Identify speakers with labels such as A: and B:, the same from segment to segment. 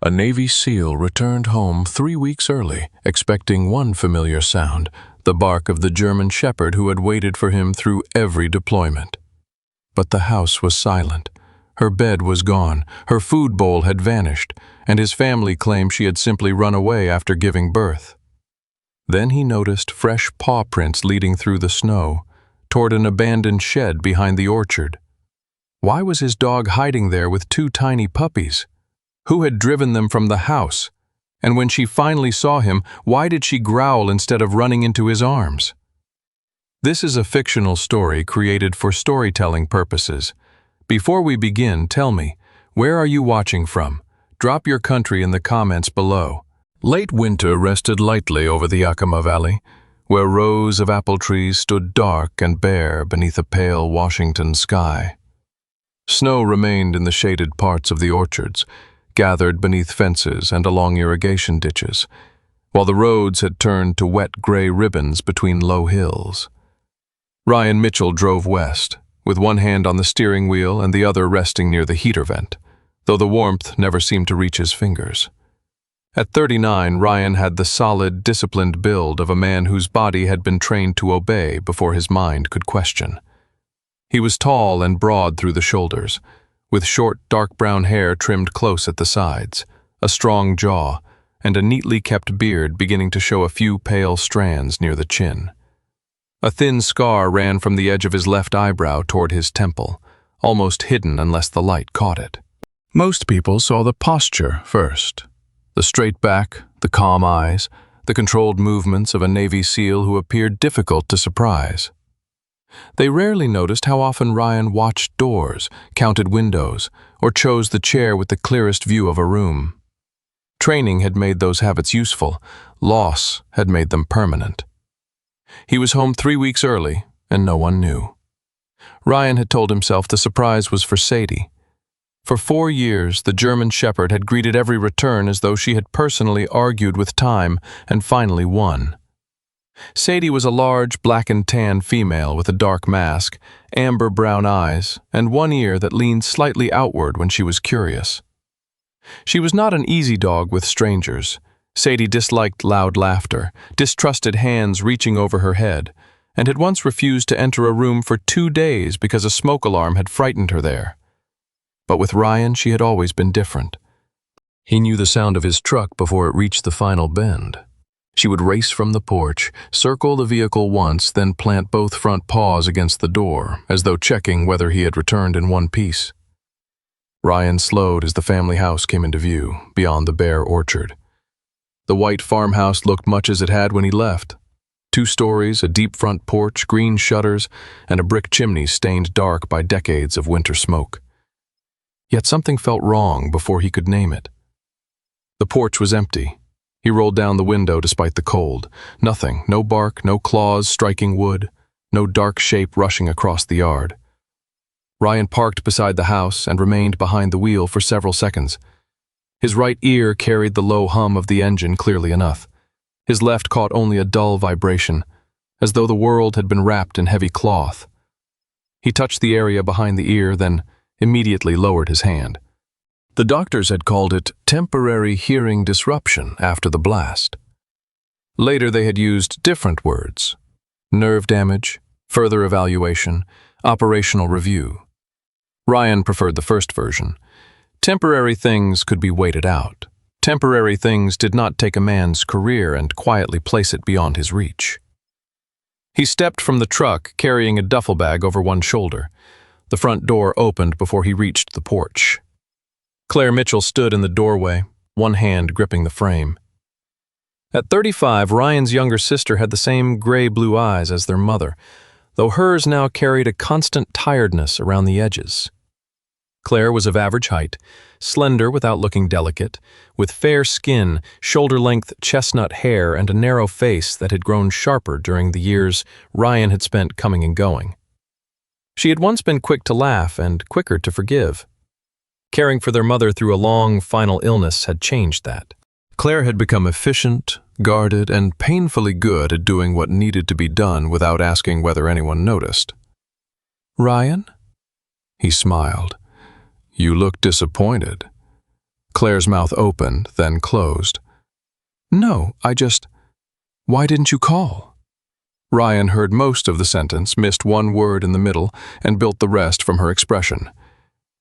A: A Navy SEAL returned home 3 weeks early, expecting one familiar sound, the bark of the German Shepherd who had waited for him through every deployment. But the house was silent. Her bed was gone, her food bowl had vanished, and his family claimed she had simply run away after giving birth. Then he noticed fresh paw prints leading through the snow, toward an abandoned shed behind the orchard. Why was his dog hiding there with 2 tiny puppies? Who had driven them from the house? And when she finally saw him, why did she growl instead of running into his arms? This is a fictional story created for storytelling purposes. Before we begin, tell me, where are you watching from? Drop your country in the comments below. Late winter rested lightly over the Yakima Valley, where rows of apple trees stood dark and bare beneath a pale Washington sky. Snow remained in the shaded parts of the orchards, gathered beneath fences and along irrigation ditches, while the roads had turned to wet gray ribbons between low hills. Ryan Mitchell drove west, with one hand on the steering wheel and the other resting near the heater vent, though the warmth never seemed to reach his fingers. At 39, Ryan had the solid, disciplined build of a man whose body had been trained to obey before his mind could question. He was tall and broad through the shoulders, with short, dark brown hair trimmed close at the sides, a strong jaw, and a neatly kept beard beginning to show a few pale strands near the chin. A thin scar ran from the edge of his left eyebrow toward his temple, almost hidden unless the light caught it. Most people saw the posture first. The straight back, the calm eyes, the controlled movements of a Navy SEAL who appeared difficult to surprise. They rarely noticed how often Ryan watched doors, counted windows, or chose the chair with the clearest view of a room. Training had made those habits useful. Loss had made them permanent. He was home 3 weeks early, and no one knew. Ryan had told himself the surprise was for Sadie. For 4 years, the German Shepherd had greeted every return as though she had personally argued with time and finally won. Sadie was a large, black and tan female with a dark mask, amber brown eyes, and one ear that leaned slightly outward when she was curious. She was not an easy dog with strangers. Sadie disliked loud laughter, distrusted hands reaching over her head, and had once refused to enter a room for 2 days because a smoke alarm had frightened her there. But with Ryan, she had always been different. He knew the sound of his truck before it reached the final bend. She would race from the porch, circle the vehicle once, then plant both front paws against the door, as though checking whether he had returned in one piece. Ryan slowed as the family house came into view, beyond the bare orchard. The white farmhouse looked much as it had when he left. 2 stories, a deep front porch, green shutters, and a brick chimney stained dark by decades of winter smoke. Yet something felt wrong before he could name it. The porch was empty. He rolled down the window despite the cold. Nothing, no bark, no claws striking wood, no dark shape rushing across the yard. Ryan parked beside the house and remained behind the wheel for several seconds. His right ear carried the low hum of the engine clearly enough. His left caught only a dull vibration, as though the world had been wrapped in heavy cloth. He touched the area behind the ear, then immediately lowered his hand. The doctors had called it temporary hearing disruption after the blast. Later they had used different words: nerve damage, further evaluation, operational review. Ryan preferred the first version. Temporary things could be waited out. Temporary things did not take a man's career and quietly place it beyond his reach. He stepped from the truck, carrying a duffel bag over one shoulder. The front door opened before he reached the porch. Claire Mitchell stood in the doorway, one hand gripping the frame. At 35, Ryan's younger sister had the same gray-blue eyes as their mother, though hers now carried a constant tiredness around the edges. Claire was of average height, slender without looking delicate, with fair skin, shoulder-length chestnut hair, and a narrow face that had grown sharper during the years Ryan had spent coming and going. She had once been quick to laugh and quicker to forgive. Caring for their mother through a long, final illness had changed that. Claire had become efficient, guarded, and painfully good at doing what needed to be done without asking whether anyone noticed. "Ryan?" He smiled. "You look disappointed." Claire's mouth opened, then closed. "No, Why didn't you call?" Ryan heard most of the sentence, missed one word in the middle, and built the rest from her expression.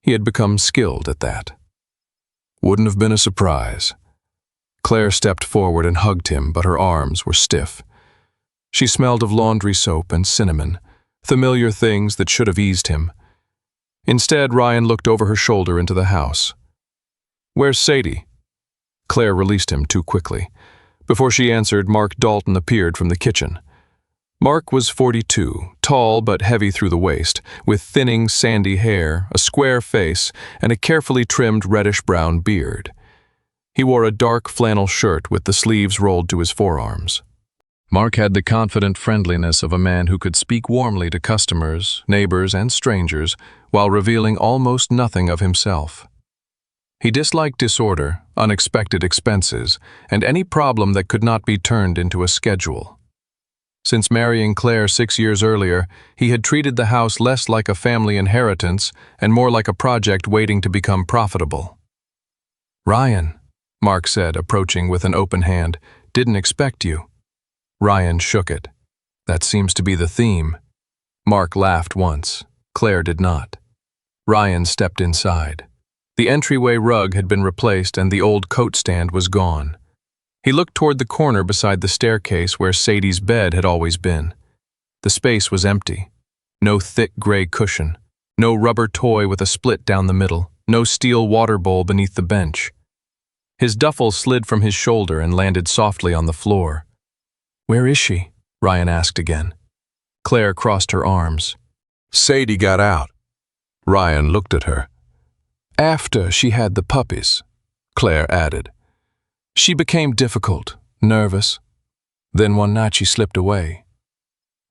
A: He had become skilled at that. "Wouldn't have been a surprise." Claire stepped forward and hugged him, but her arms were stiff. She smelled of laundry soap and cinnamon, familiar things that should have eased him. Instead, Ryan looked over her shoulder into the house. "Where's Sadie?" Claire released him too quickly. Before she answered, Mark Dalton appeared from the kitchen. Mark was 42, tall but heavy through the waist, with thinning, sandy hair, a square face, and a carefully trimmed reddish-brown beard. He wore a dark flannel shirt with the sleeves rolled to his forearms. Mark had the confident friendliness of a man who could speak warmly to customers, neighbors, and strangers while revealing almost nothing of himself. He disliked disorder, unexpected expenses, and any problem that could not be turned into a schedule. Since marrying Claire 6 years earlier, he had treated the house less like a family inheritance and more like a project waiting to become profitable. "Ryan," Mark said, approaching with an open hand, "didn't expect you." Ryan shook it. "That seems to be the theme." Mark laughed once. Claire did not. Ryan stepped inside. The entryway rug had been replaced and the old coat stand was gone. He looked toward the corner beside the staircase where Sadie's bed had always been. The space was empty. No thick gray cushion. No rubber toy with a split down the middle. No steel water bowl beneath the bench. His duffel slid from his shoulder and landed softly on the floor. "Where is she?" Ryan asked again. Claire crossed her arms. "Sadie got out." Ryan looked at her. "After she had the puppies," Claire added. "She became difficult, nervous. Then one night she slipped away."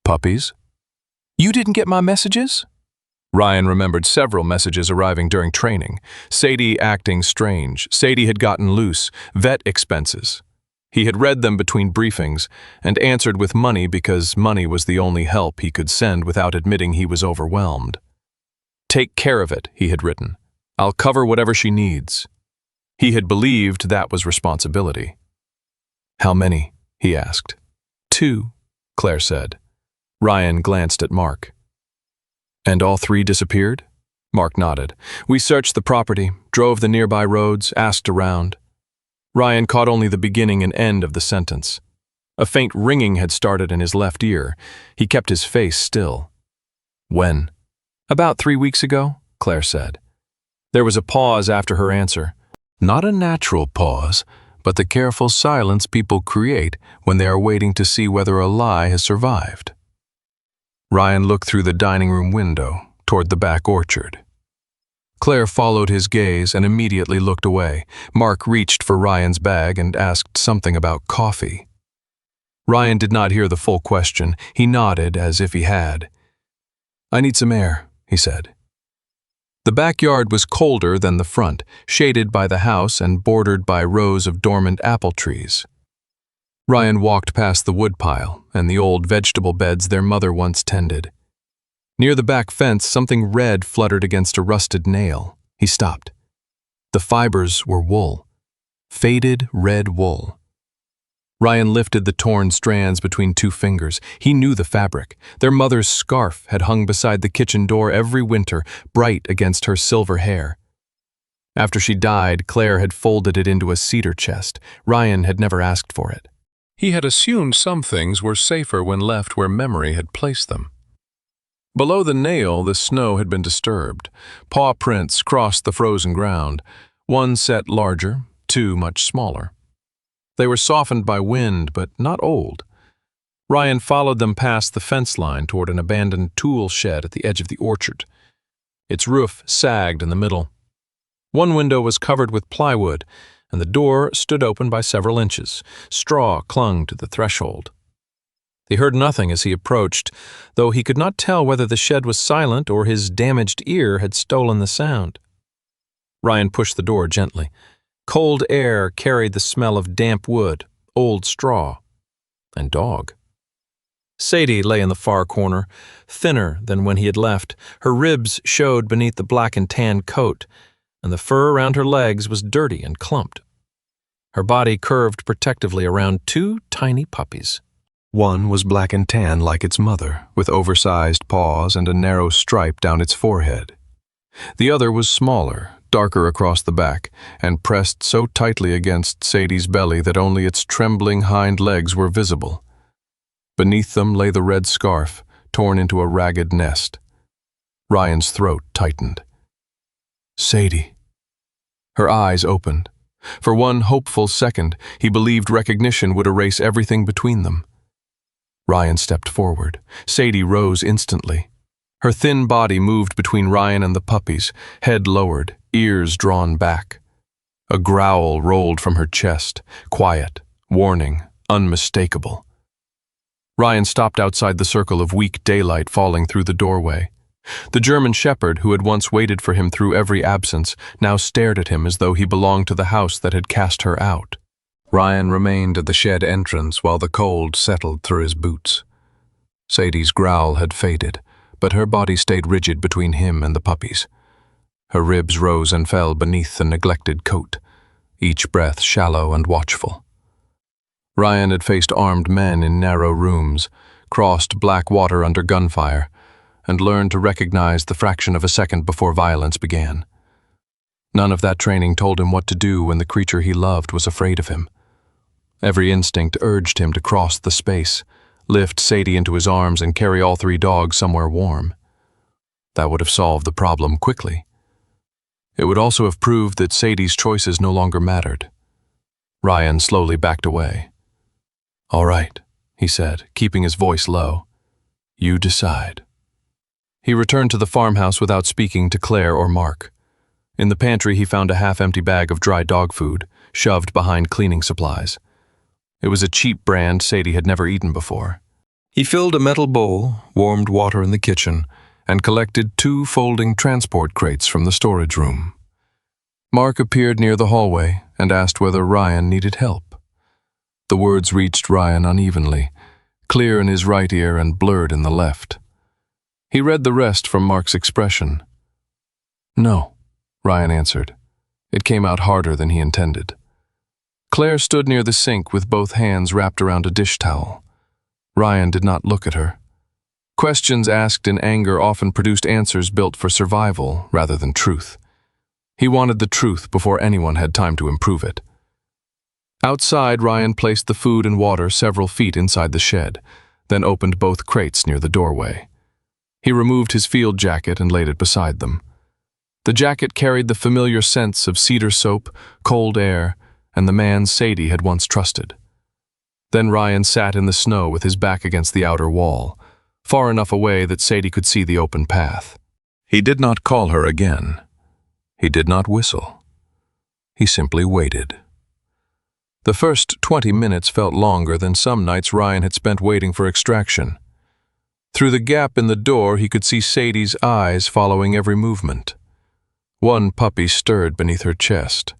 A: "Puppies?" "You didn't get my messages?" Ryan remembered several messages arriving during training. Sadie acting strange. Sadie had gotten loose. Vet expenses. He had read them between briefings and answered with money because money was the only help he could send without admitting he was overwhelmed. "Take care of it," he had written. "I'll cover whatever she needs." He had believed that was responsibility. "How many?" he asked. "2," Claire said. Ryan glanced at Mark. "And all 3 disappeared?" Mark nodded. "We searched the property, drove the nearby roads, asked around." Ryan caught only the beginning and end of the sentence. A faint ringing had started in his left ear. He kept his face still. "When?" "About 3 weeks ago," Claire said. There was a pause after her answer. Not a natural pause, but the careful silence people create when they are waiting to see whether a lie has survived. Ryan looked through the dining room window, toward the back orchard. Claire followed his gaze and immediately looked away. Mark reached for Ryan's bag and asked something about coffee. Ryan did not hear the full question. He nodded as if he had. "I need some air," he said. The backyard was colder than the front, shaded by the house and bordered by rows of dormant apple trees. Ryan walked past the woodpile and the old vegetable beds their mother once tended. Near the back fence, something red fluttered against a rusted nail. He stopped. The fibers were wool. Faded red wool. Ryan lifted the torn strands between 2 fingers. He knew the fabric. Their mother's scarf had hung beside the kitchen door every winter, bright against her silver hair. After she died, Claire had folded it into a cedar chest. Ryan had never asked for it. He had assumed some things were safer when left where memory had placed them. Below the nail, the snow had been disturbed. Paw prints crossed the frozen ground, 1 set larger, 2 much smaller. They were softened by wind, but not old. Ryan followed them past the fence line toward an abandoned tool shed at the edge of the orchard. Its roof sagged in the middle. One window was covered with plywood, and the door stood open by several inches. Straw clung to the threshold. He heard nothing as he approached, though he could not tell whether the shed was silent or his damaged ear had stolen the sound. Ryan pushed the door gently. Cold air carried the smell of damp wood, old straw, and dog. Sadie lay in the far corner, thinner than when he had left. Her ribs showed beneath the black and tan coat.
B: and the fur around her legs was dirty and clumped. Her body curved protectively around two tiny puppies.
A: One was black and tan like its mother, with oversized paws and a narrow stripe down its forehead. The other was smaller, darker across the back, and pressed so tightly against Sadie's belly that only its trembling hind legs were visible. Beneath them lay the red scarf, torn into a ragged nest. Ryan's throat tightened. Sadie. Her eyes opened. For one hopeful second, he believed recognition would erase everything between them. Ryan stepped forward. Sadie rose instantly. Her thin body moved between Ryan and the puppies, head lowered, ears drawn back. A growl rolled from her chest, quiet, warning, unmistakable. Ryan stopped outside the circle of weak daylight falling through the doorway. The German shepherd, who had once waited for him through every absence, now stared at him as though he belonged to the house that had cast her out. Ryan remained at the shed entrance while the cold settled through his boots. Sadie's growl had faded, but her body stayed rigid between him and the puppies. Her ribs rose and fell beneath the neglected coat, each breath shallow and watchful. Ryan had faced armed men in narrow rooms, crossed black water under gunfire, and learned to recognize the fraction of a second before violence began. None of that training told him what to do when the creature he loved was afraid of him. Every instinct urged him to cross the space, lift Sadie into his arms and carry all three dogs somewhere warm. That would have solved the problem quickly. It would also have proved that Sadie's choices no longer mattered. Ryan slowly backed away. "All right," he said, keeping his voice low. "You decide." He returned to the farmhouse without speaking to Claire or Mark. In the pantry he found a half-empty bag of dry dog food, shoved behind cleaning supplies. It was a cheap brand Sadie had never eaten before. He filled a metal bowl, warmed water in the kitchen, and collected 2 folding transport crates from the storage room. Mark appeared near the hallway and asked whether Ryan needed help. The words reached Ryan unevenly, clear in his right ear and blurred in the left. He read the rest from Mark's expression. "No," Ryan answered. It came out harder than he intended. Claire stood near the sink with both hands wrapped around a dish towel. Ryan did not look at her. Questions asked in anger often produced answers built for survival rather than truth. He wanted the truth before anyone had time to improve it. Outside, Ryan placed the food and water several feet inside the shed, then opened both crates near the doorway. He removed his field jacket and laid it beside them. The jacket carried the familiar scents of cedar soap, cold air, and the man Sadie had once trusted. Then Ryan sat in the snow with his back against the outer wall, far enough away that Sadie could see the open path. He did not call her again. He did not whistle. He simply waited. The first 20 minutes felt longer than some nights Ryan had spent waiting for extraction. Through the gap in the door, he could see Sadie's eyes following every movement. One puppy stirred beneath her chest.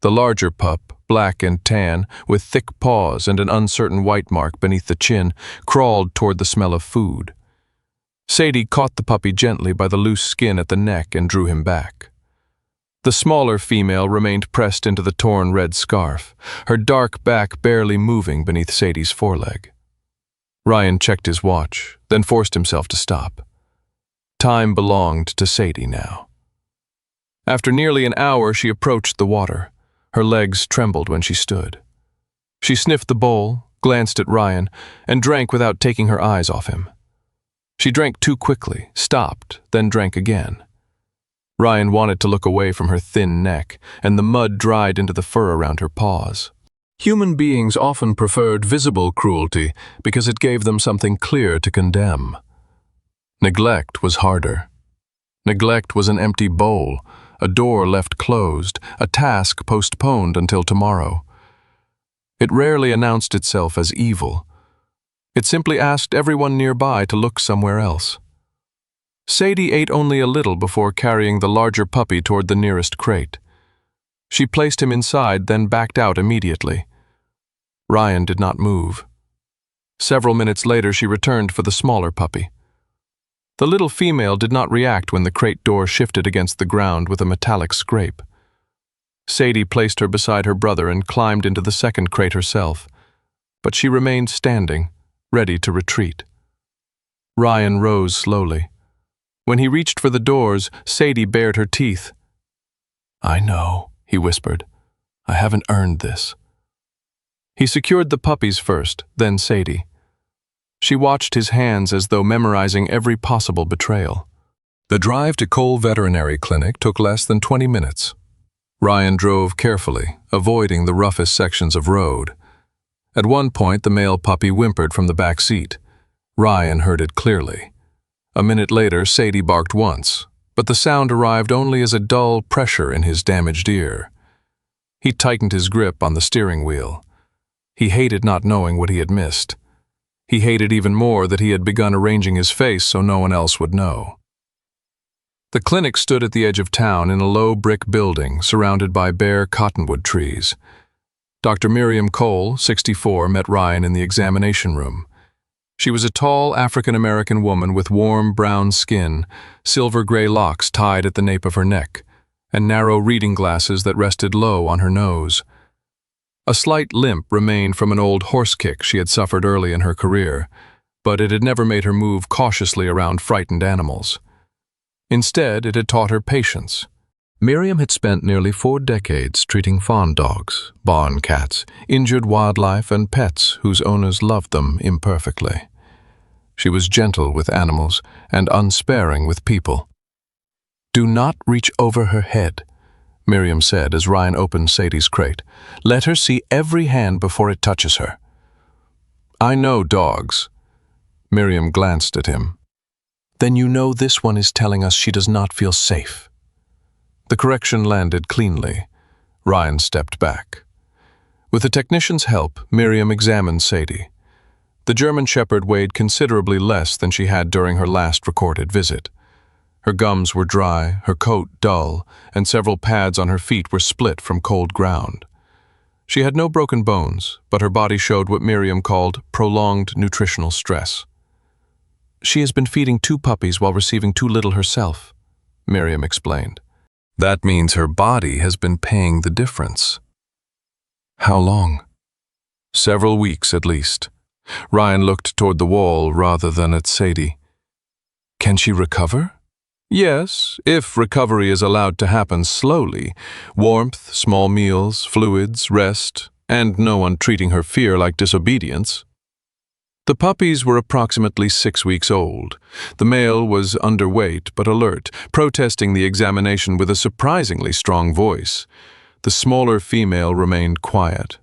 A: The larger pup, black and tan, with thick paws and an uncertain white mark beneath the chin, crawled toward the smell of food. Sadie caught the puppy gently by the loose skin at the neck and drew him back. The smaller female remained pressed into the torn red scarf, her dark back barely moving beneath Sadie's foreleg. Ryan checked his watch, then forced himself to stop. Time belonged to Sadie now. After nearly an hour, she approached the water. Her legs trembled when she stood. She sniffed the bowl, glanced at Ryan, and drank without taking her eyes off him. She drank too quickly, stopped, then drank again. Ryan wanted to look away from her thin neck, and the mud dried into the fur around her paws. Human beings often preferred visible cruelty because it gave them something clear to condemn. Neglect was harder. Neglect was an empty bowl, a door left closed, a task postponed until tomorrow. It rarely announced itself as evil. It simply asked everyone nearby to look somewhere else. Sadie ate only a little before carrying the larger puppy toward the nearest crate. She placed him inside, then backed out immediately. Ryan did not move. Several minutes later, she returned for the smaller puppy. The little female did not react when the crate door shifted against the ground with a metallic scrape. Sadie placed her beside her brother and climbed into the second crate herself, but she remained standing, ready to retreat. Ryan rose slowly. When he reached for the doors, Sadie bared her teeth. "I know," he whispered. "I haven't earned this." He secured the puppies first, then Sadie. She watched his hands as though memorizing every possible betrayal. The drive to Cole Veterinary Clinic took less than 20 minutes. Ryan drove carefully, avoiding the roughest sections of road. At one point, the male puppy whimpered from the back seat. Ryan heard it clearly. A minute later, Sadie barked once, but the sound arrived only as a dull pressure in his damaged ear. He tightened his grip on the steering wheel. He hated not knowing what he had missed. He hated even more that he had begun arranging his face so no one else would know. The clinic stood at the edge of town in a low brick building surrounded by bare cottonwood trees. Dr. Miriam Cole, 64, met Ryan in the examination room. She was a tall African-American woman with warm brown skin, silver-gray locks tied at the nape of her neck, and narrow reading glasses that rested low on her nose. A slight limp remained from an old horse kick she had suffered early in her career, but it had never made her move cautiously around frightened animals. Instead, it had taught her patience. Miriam had spent nearly 4 decades treating fawn dogs, barn cats, injured wildlife, and pets whose owners loved them imperfectly. She was gentle with animals and unsparing with people. "Do not reach over her head," Miriam said as Ryan opened Sadie's crate. "Let her see every hand before it touches her." "I know dogs." Miriam glanced at him. "Then you know this one is telling us she does not feel safe." The correction landed cleanly. Ryan stepped back. With the technician's help, Miriam examined Sadie. The German Shepherd weighed considerably less than she had during her last recorded visit. Her gums were dry, her coat dull, and several pads on her feet were split from cold ground. She had no broken bones, but her body showed what Miriam called prolonged nutritional stress. "She has been feeding 2 puppies while receiving too little herself," Miriam explained. "That means her body has been paying the difference." "How long?" "Several weeks at least." Ryan looked toward the wall rather than at Sadie. "Can she recover?" "Yes, if recovery is allowed to happen slowly. Warmth, small meals, fluids, rest, and no one treating her fear like disobedience." The puppies were approximately 6 weeks old. The male was underweight but alert, protesting the examination with a surprisingly strong voice. The smaller female remained quiet.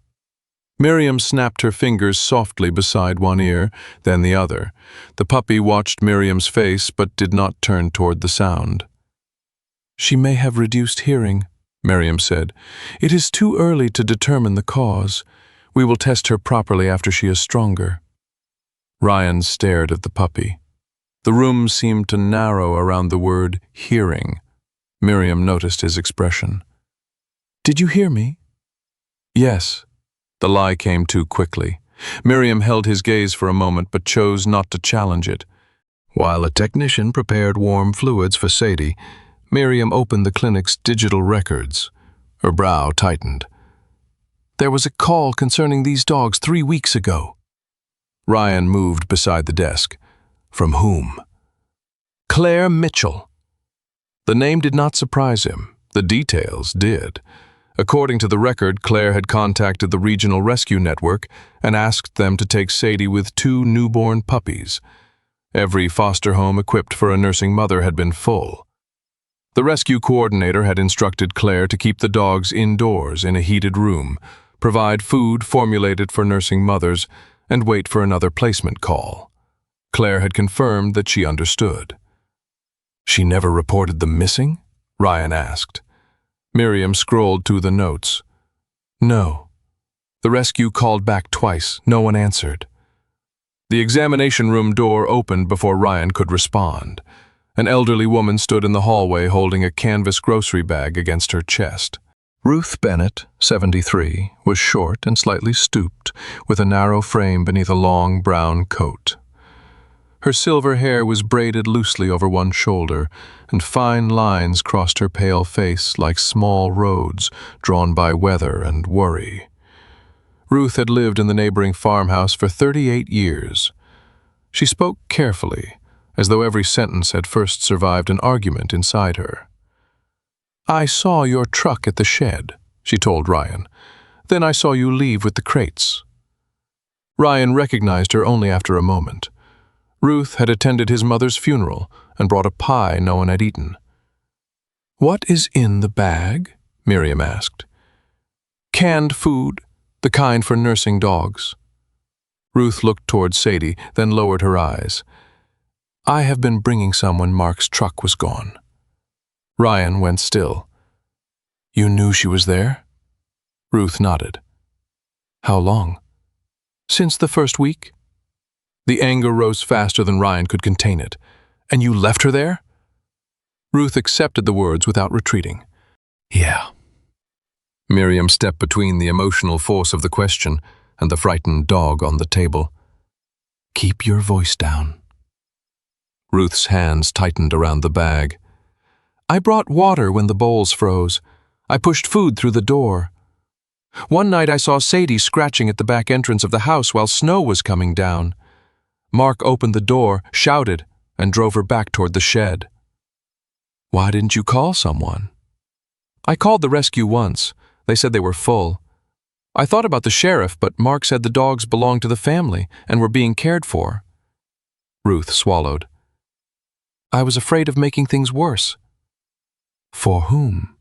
A: Miriam snapped her fingers softly beside one ear, then the other. The puppy watched Miriam's face but did not turn toward the sound. "She may have reduced hearing," Miriam said. "It is too early to determine the cause. We will test her properly after she is stronger." Ryan stared at the puppy. The room seemed to narrow around the word hearing. Miriam noticed his expression. "Did you hear me?" "Yes." The lie came too quickly. Miriam held his gaze for a moment but chose not to challenge it. While a technician prepared warm fluids for Sadie, Miriam opened the clinic's digital records. Her brow tightened. "There was a call concerning these dogs 3 weeks ago." Ryan moved beside the desk. "From whom?" "Claire Mitchell." The name did not surprise him. The details did. According to the record, Claire had contacted the regional rescue network and asked them to take Sadie with 2 newborn puppies. Every foster home equipped for a nursing mother had been full. The rescue coordinator had instructed Claire to keep the dogs indoors in a heated room, provide food formulated for nursing mothers, and wait for another placement call. Claire had confirmed that she understood. "She never reported them missing?" Ryan asked. Miriam scrolled through the notes. "No. The rescue called back twice. No one answered." The examination room door opened before Ryan could respond. An elderly woman stood in the hallway holding a canvas grocery bag against her chest. Ruth Bennett, 73, was short and slightly stooped, with a narrow frame beneath a long brown coat. Her silver hair was braided loosely over one shoulder, and fine lines crossed her pale face like small roads drawn by weather and worry. Ruth had lived in the neighboring farmhouse for 38 years. She spoke carefully, as though every sentence had first survived an argument inside her. "I saw your truck at the shed," she told Ryan. "Then I saw you leave with the crates." Ryan recognized her only after a moment. Ruth had attended his mother's funeral and brought a pie no one had eaten. "What is in the bag?" Miriam asked. "Canned food, the kind for nursing dogs." Ruth looked toward Sadie, then lowered her eyes. "I have been bringing some when Mark's truck was gone." Ryan went still. "You knew she was there?" Ruth nodded. "How long?" "Since the first week." The anger rose faster than Ryan could contain it. "And you left her there?" Ruth accepted the words without retreating. "Yeah." Miriam stepped between the emotional force of the question and the frightened dog on the table. "Keep your voice down." Ruth's hands tightened around the bag. "I brought water when the bowls froze. I pushed food through the door. One night I saw Sadie scratching at the back entrance of the house while snow was coming down. Mark opened the door, shouted, and drove her back toward the shed." "Why didn't you call someone?" "I called the rescue once. They said they were full. I thought about the sheriff, but Mark said the dogs belonged to the family and were being cared for." Ruth swallowed. "I was afraid of making things worse." "For whom?"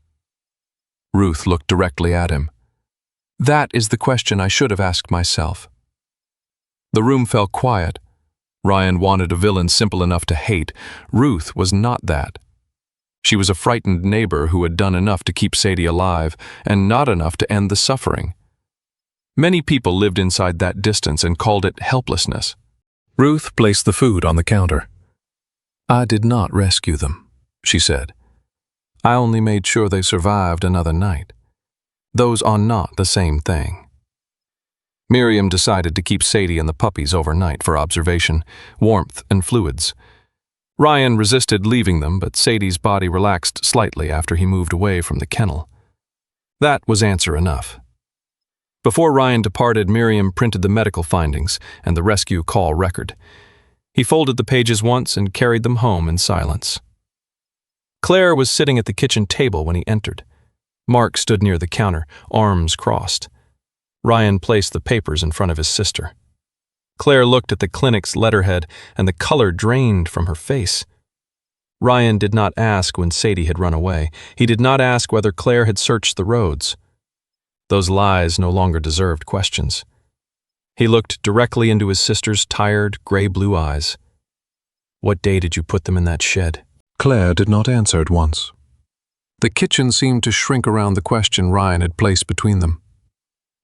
A: Ruth looked directly at him. "That is the question I should have asked myself." The room fell quiet. Ryan wanted a villain simple enough to hate. Ruth was not that. She was a frightened neighbor who had done enough to keep Sadie alive, and not enough to end the suffering. Many people lived inside that distance and called it helplessness. Ruth placed the food on the counter. "I did not rescue them," she said. "I only made sure they survived another night. Those are not the same thing." Miriam decided to keep Sadie and the puppies overnight for observation, warmth, and fluids. Ryan resisted leaving them, but Sadie's body relaxed slightly after he moved away from the kennel. That was answer enough. Before Ryan departed, Miriam printed the medical findings and the rescue call record. He folded the pages once and carried them home in silence. Claire was sitting at the kitchen table when he entered. Mark stood near the counter, arms crossed. Ryan placed the papers in front of his sister. Claire looked at the clinic's letterhead, and the color drained from her face. Ryan did not ask when Sadie had run away. He did not ask whether Claire had searched the roads. Those lies no longer deserved questions. He looked directly into his sister's tired, gray-blue eyes. "What day did you put them in that shed?" Claire did not answer at once. The kitchen seemed to shrink around the question Ryan had placed between them.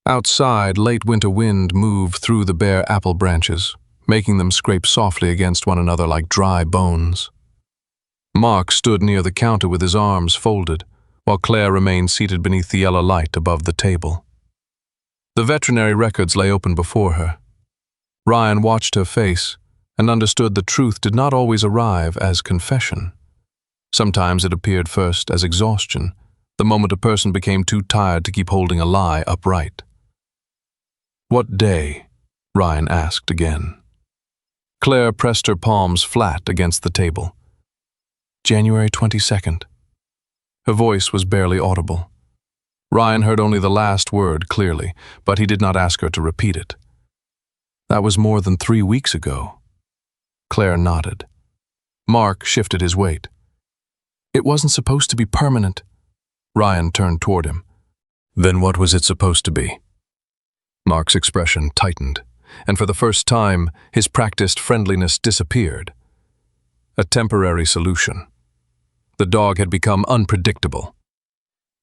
A: Outside, late winter wind moved through the bare apple branches, making them scrape softly against one another like dry bones. Mark stood near the counter with his arms folded, while Claire remained seated beneath the yellow light above the table. The veterinary records lay open before her. Ryan watched her face and understood the truth did not always arrive as confession. Sometimes it appeared first as exhaustion, the moment a person became too tired to keep holding a lie upright. "What day?" Ryan asked again. Claire pressed her palms flat against the table. "January 22nd. Her voice was barely audible. Ryan heard only the last word clearly, but he did not ask her to repeat it. "That was more than 3 weeks ago." Claire nodded. Mark shifted his weight. "It wasn't supposed to be permanent." Ryan turned toward him. "Then what was it supposed to be?" Mark's expression tightened, and for the first time, his practiced friendliness disappeared. A temporary solution. The dog had become unpredictable.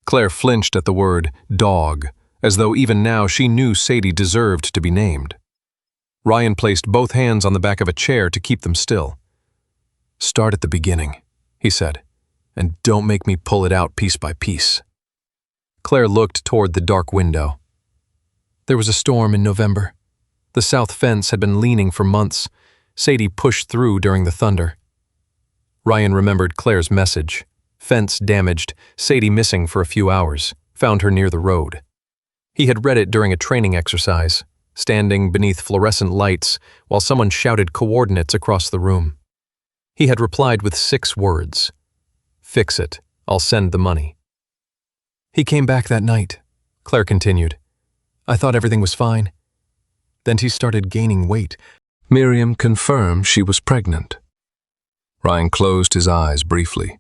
A: Claire flinched at the word dog, as though even now she knew Sadie deserved to be named. Ryan placed both hands on the back of a chair to keep them still. "Start at the beginning," he said, "and don't make me pull it out piece by piece." Claire looked toward the dark window. There was a storm in November. The south fence had been leaning for months.
B: Sadie pushed through during the thunder. Ryan remembered Claire's message. Fence damaged, Sadie missing for a few hours, found her near the road. He had read it during a training exercise, standing beneath fluorescent lights while someone shouted coordinates across the room. He had replied with 6 words. "Fix it. I'll send the money." "He came back that night," Claire continued. "I thought everything was fine. Then he started gaining weight."
A: Miriam confirmed she was pregnant. Ryan closed his eyes briefly.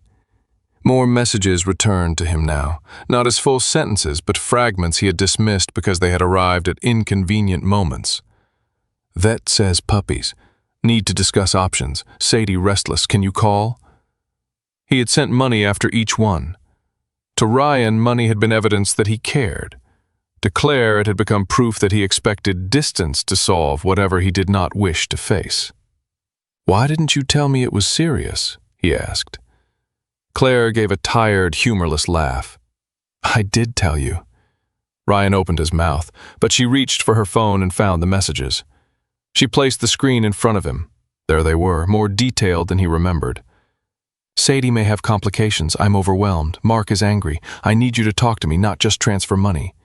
A: More messages returned to him now, not as full sentences, but fragments he had dismissed because they had arrived at inconvenient moments. "Vet says puppies. Need to discuss options. Sadie restless. Can you call?" He had sent money after each one. To Ryan, money had been evidence that he cared. To Claire, it had become proof that he expected distance to solve whatever he did not wish to face. "Why didn't you tell me it was serious?" he asked. Claire gave a tired, humorless laugh. "I did tell you." Ryan opened his mouth, but she reached for her phone and found the messages. She placed the screen in front of him. There they were, more detailed than he remembered. "Sadie may have complications. I'm overwhelmed. Mark is angry. I need you to talk to me, not just transfer money."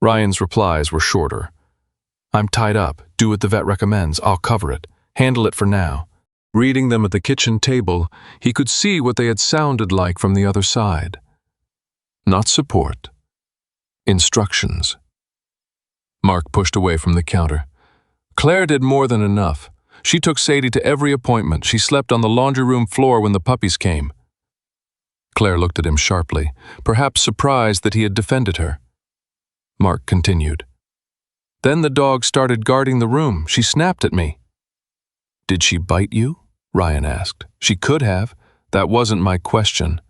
A: Ryan's replies were shorter. "I'm tied up. Do what the vet recommends. I'll cover it. Handle it for now." Reading them at the kitchen table, he could see what they had sounded like from the other side. Not support. Instructions. Mark pushed away from the counter. Claire did more than enough. She took Sadie to every appointment. She slept on the laundry room floor when the puppies came. Claire looked at him sharply, perhaps surprised that he had defended her. Mark continued. "Then the dog started guarding the room. She snapped at me." "Did she bite you?" Ryan asked. "She could have. That wasn't my question."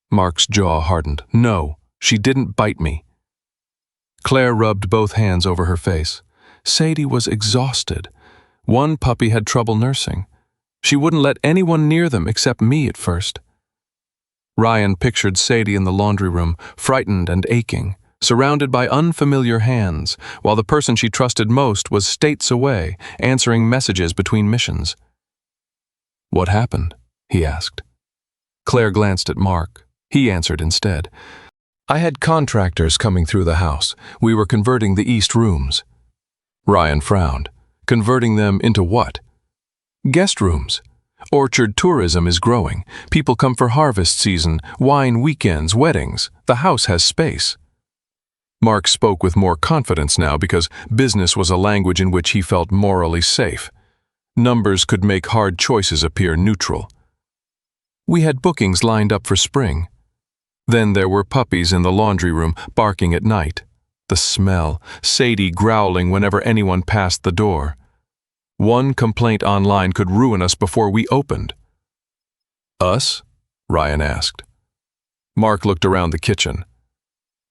A: Mark's jaw hardened. "No, she didn't bite me." Claire rubbed both hands over her face. Sadie was exhausted. One puppy had trouble nursing. She wouldn't let anyone near them except me at first. Ryan pictured Sadie in the laundry room, frightened and aching, surrounded by unfamiliar hands, while the person she trusted most was states away, answering messages between missions. "What happened?" he asked. Claire glanced at Mark. He answered instead. "I had contractors coming through the house. We were converting the east rooms." Ryan frowned. "Converting them into what?" "Guest rooms. Orchard tourism is growing. People come for harvest season, wine weekends, weddings. The house has space." Mark spoke with more confidence now because business was a language in which he felt morally safe. Numbers could make hard choices appear neutral. "We had bookings lined up for spring." Then there were puppies in the laundry room, barking at night. The smell, Sadie growling whenever anyone passed the door. One complaint online could ruin us before we opened. "Us?" Ryan asked. Mark looked around the kitchen.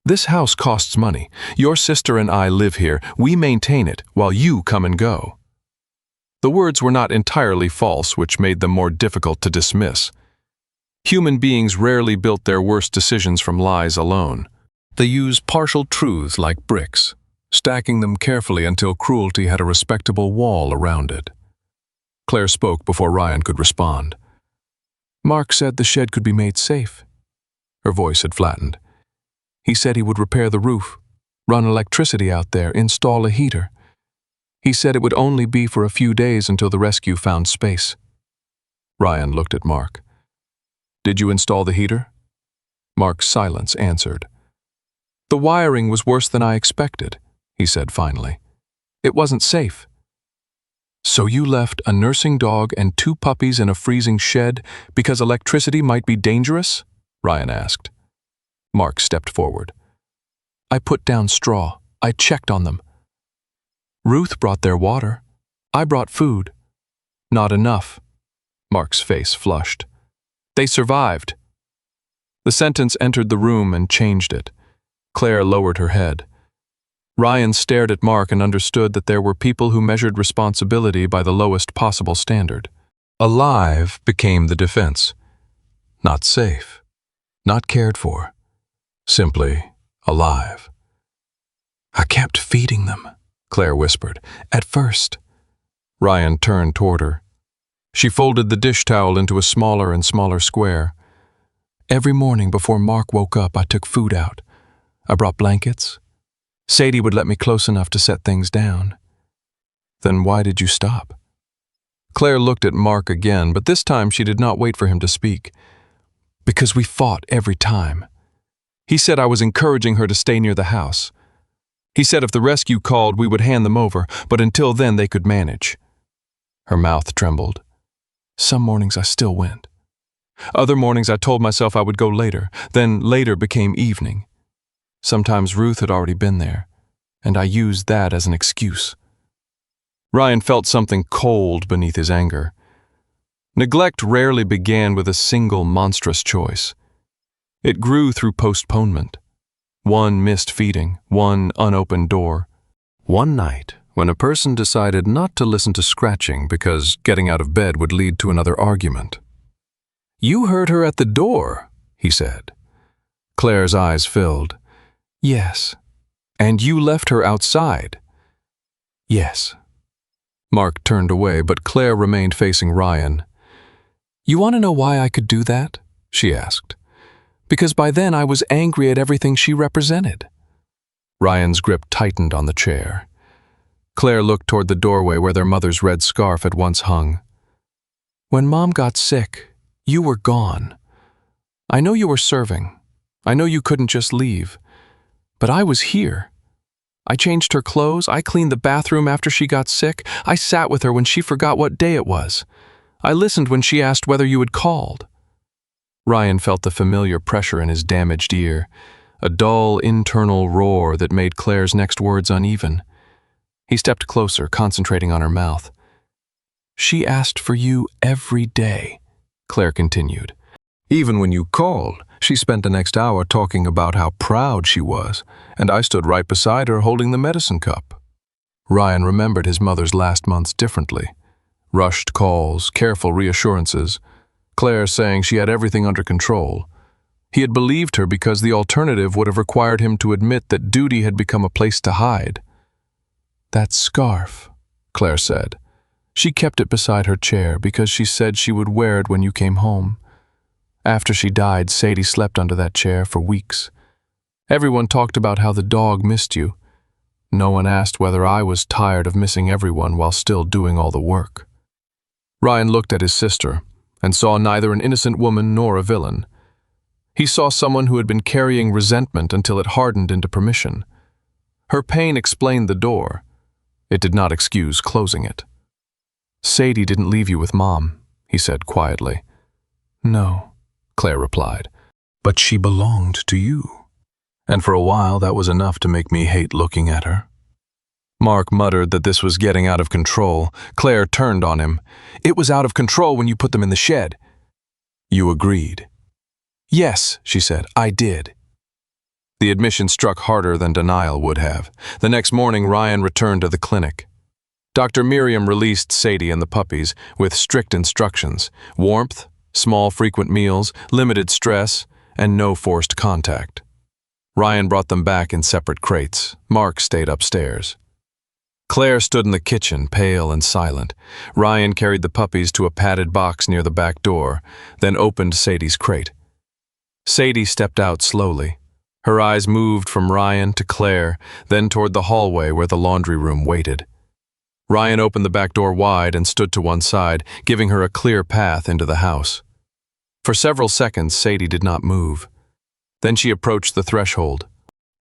A: "This house costs money. Your sister and I live here. We maintain it while you come and go." The words were not entirely false, which made them more difficult to dismiss. Human beings rarely built their worst decisions from lies alone. They used partial truths like bricks, stacking them carefully until cruelty had a respectable wall around it. Claire spoke before Ryan could respond. "Mark said the shed could be made safe." Her voice had flattened. "He said he would repair the roof, run electricity out there, install a heater. He said it would only be for a few days until the rescue found space." Ryan looked at Mark. "Did you install the heater?" Mark's silence answered. "The wiring was worse than I expected," he said finally. "It wasn't safe." "So you left a nursing dog and 2 puppies in a freezing shed because electricity might be dangerous?" Ryan asked. Mark stepped forward. "I put down straw. I checked on them. Ruth brought their water. I brought food. Not enough." Mark's face flushed. "They survived." The sentence entered the room and changed it. Claire lowered her head. Ryan stared at Mark and understood that there were people who measured responsibility by the lowest possible standard. Alive became the defense. Not safe. Not cared for. Simply alive. "I kept feeding them," Claire whispered. "At first." Ryan turned toward her. She folded the dish towel into a smaller and smaller square. Every morning before Mark woke up, I took food out. I brought blankets. Sadie would let me close enough to set things down. Then why did you stop? Claire looked at Mark again, but this time she did not wait for him to speak. Because we fought every time. He said I was encouraging her to stay near the house. He said if the rescue called, we would hand them over, but until then they could manage. Her mouth trembled. Some mornings I still went. Other mornings I told myself I would go later, then later became evening. Sometimes Ruth had already been there, and I used that as an excuse. Ryan felt something cold beneath his anger. Neglect rarely began with a single monstrous choice. It grew through postponement. One missed feeding, one unopened door. One night, when a person decided not to listen to scratching because getting out of bed would lead to another argument. "You heard her at the door," he said. Claire's eyes filled. "Yes." "And you left her outside?" "Yes." Mark turned away, but Claire remained facing Ryan. "You want to know why I could do that?" she asked. "Because by then I was angry at everything she represented." Ryan's grip tightened on the chair. Claire looked toward the doorway where their mother's red scarf had once hung. "When Mom got sick, you were gone. I know you were serving. I know you couldn't just leave. But I was here. I changed her clothes. I cleaned the bathroom after she got sick. I sat with her when she forgot what day it was. I listened when she asked whether you had called." Ryan felt the familiar pressure in his damaged ear, a dull internal roar that made Claire's next words uneven. He stepped closer, concentrating on her mouth. "She asked for you every day," Claire continued. "Even when you called, she spent the next hour talking about how proud she was, and I stood right beside her holding the medicine cup." Ryan remembered his mother's last months differently. Rushed calls, careful reassurances, Claire saying she had everything under control. He had believed her because the alternative would have required him to admit that duty had become a place to hide. "That scarf," Claire said. "She kept it beside her chair because she said she would wear it when you came home. After she died, Sadie slept under that chair for weeks. Everyone talked about how the dog missed you. No one asked whether I was tired of missing everyone while still doing all the work." Ryan looked at his sister and saw neither an innocent woman nor a villain. He saw someone who had been carrying resentment until it hardened into permission. Her pain explained the door. It did not excuse closing it. "Sadie didn't leave you with Mom," he said quietly. "No," Claire replied. "But she belonged to you. And for a while that was enough to make me hate looking at her." Mark muttered that this was getting out of control. Claire turned on him. "It was out of control when you put them in the shed." "You agreed?" "Yes," she said, "I did." The admission struck harder than denial would have. The next morning, Ryan returned to the clinic. Dr. Miriam released Sadie and the puppies with strict instructions: warmth, small frequent meals, limited stress, and no forced contact. Ryan brought them back in separate crates. Mark stayed upstairs. Claire stood in the kitchen, pale and silent. Ryan carried the puppies to a padded box near the back door, then opened Sadie's crate. Sadie stepped out slowly. Her eyes moved from Ryan to Claire, then toward the hallway where the laundry room waited. Ryan opened the back door wide and stood to one side, giving her a clear path into the house. For several seconds, Sadie did not move. Then she approached the threshold.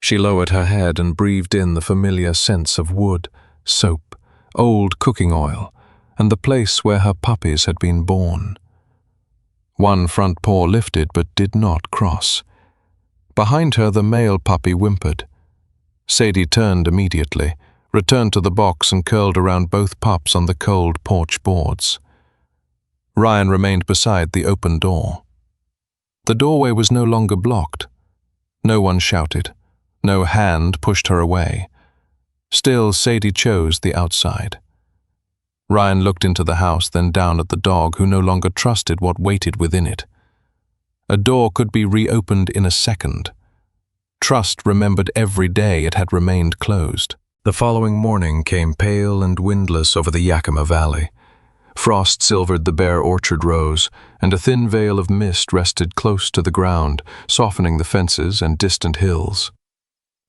A: She lowered her head and breathed in the familiar scents of wood, soap, old cooking oil, and the place where her puppies had been born. One front paw lifted but did not cross. Behind her, the male puppy whimpered. Sadie turned immediately, returned to the box and curled around both pups on the cold porch boards. Ryan remained beside the open door. The doorway was no longer blocked. No one shouted. No hand pushed her away. Still, Sadie chose the outside. Ryan looked into the house, then down at the dog, who no longer trusted what waited within it. A door could be reopened in a second. Trust remembered every day it had remained closed. The following morning came pale and windless over the Yakima Valley. Frost silvered the bare orchard rows, and a thin veil of mist rested close to the ground, softening the fences and distant hills.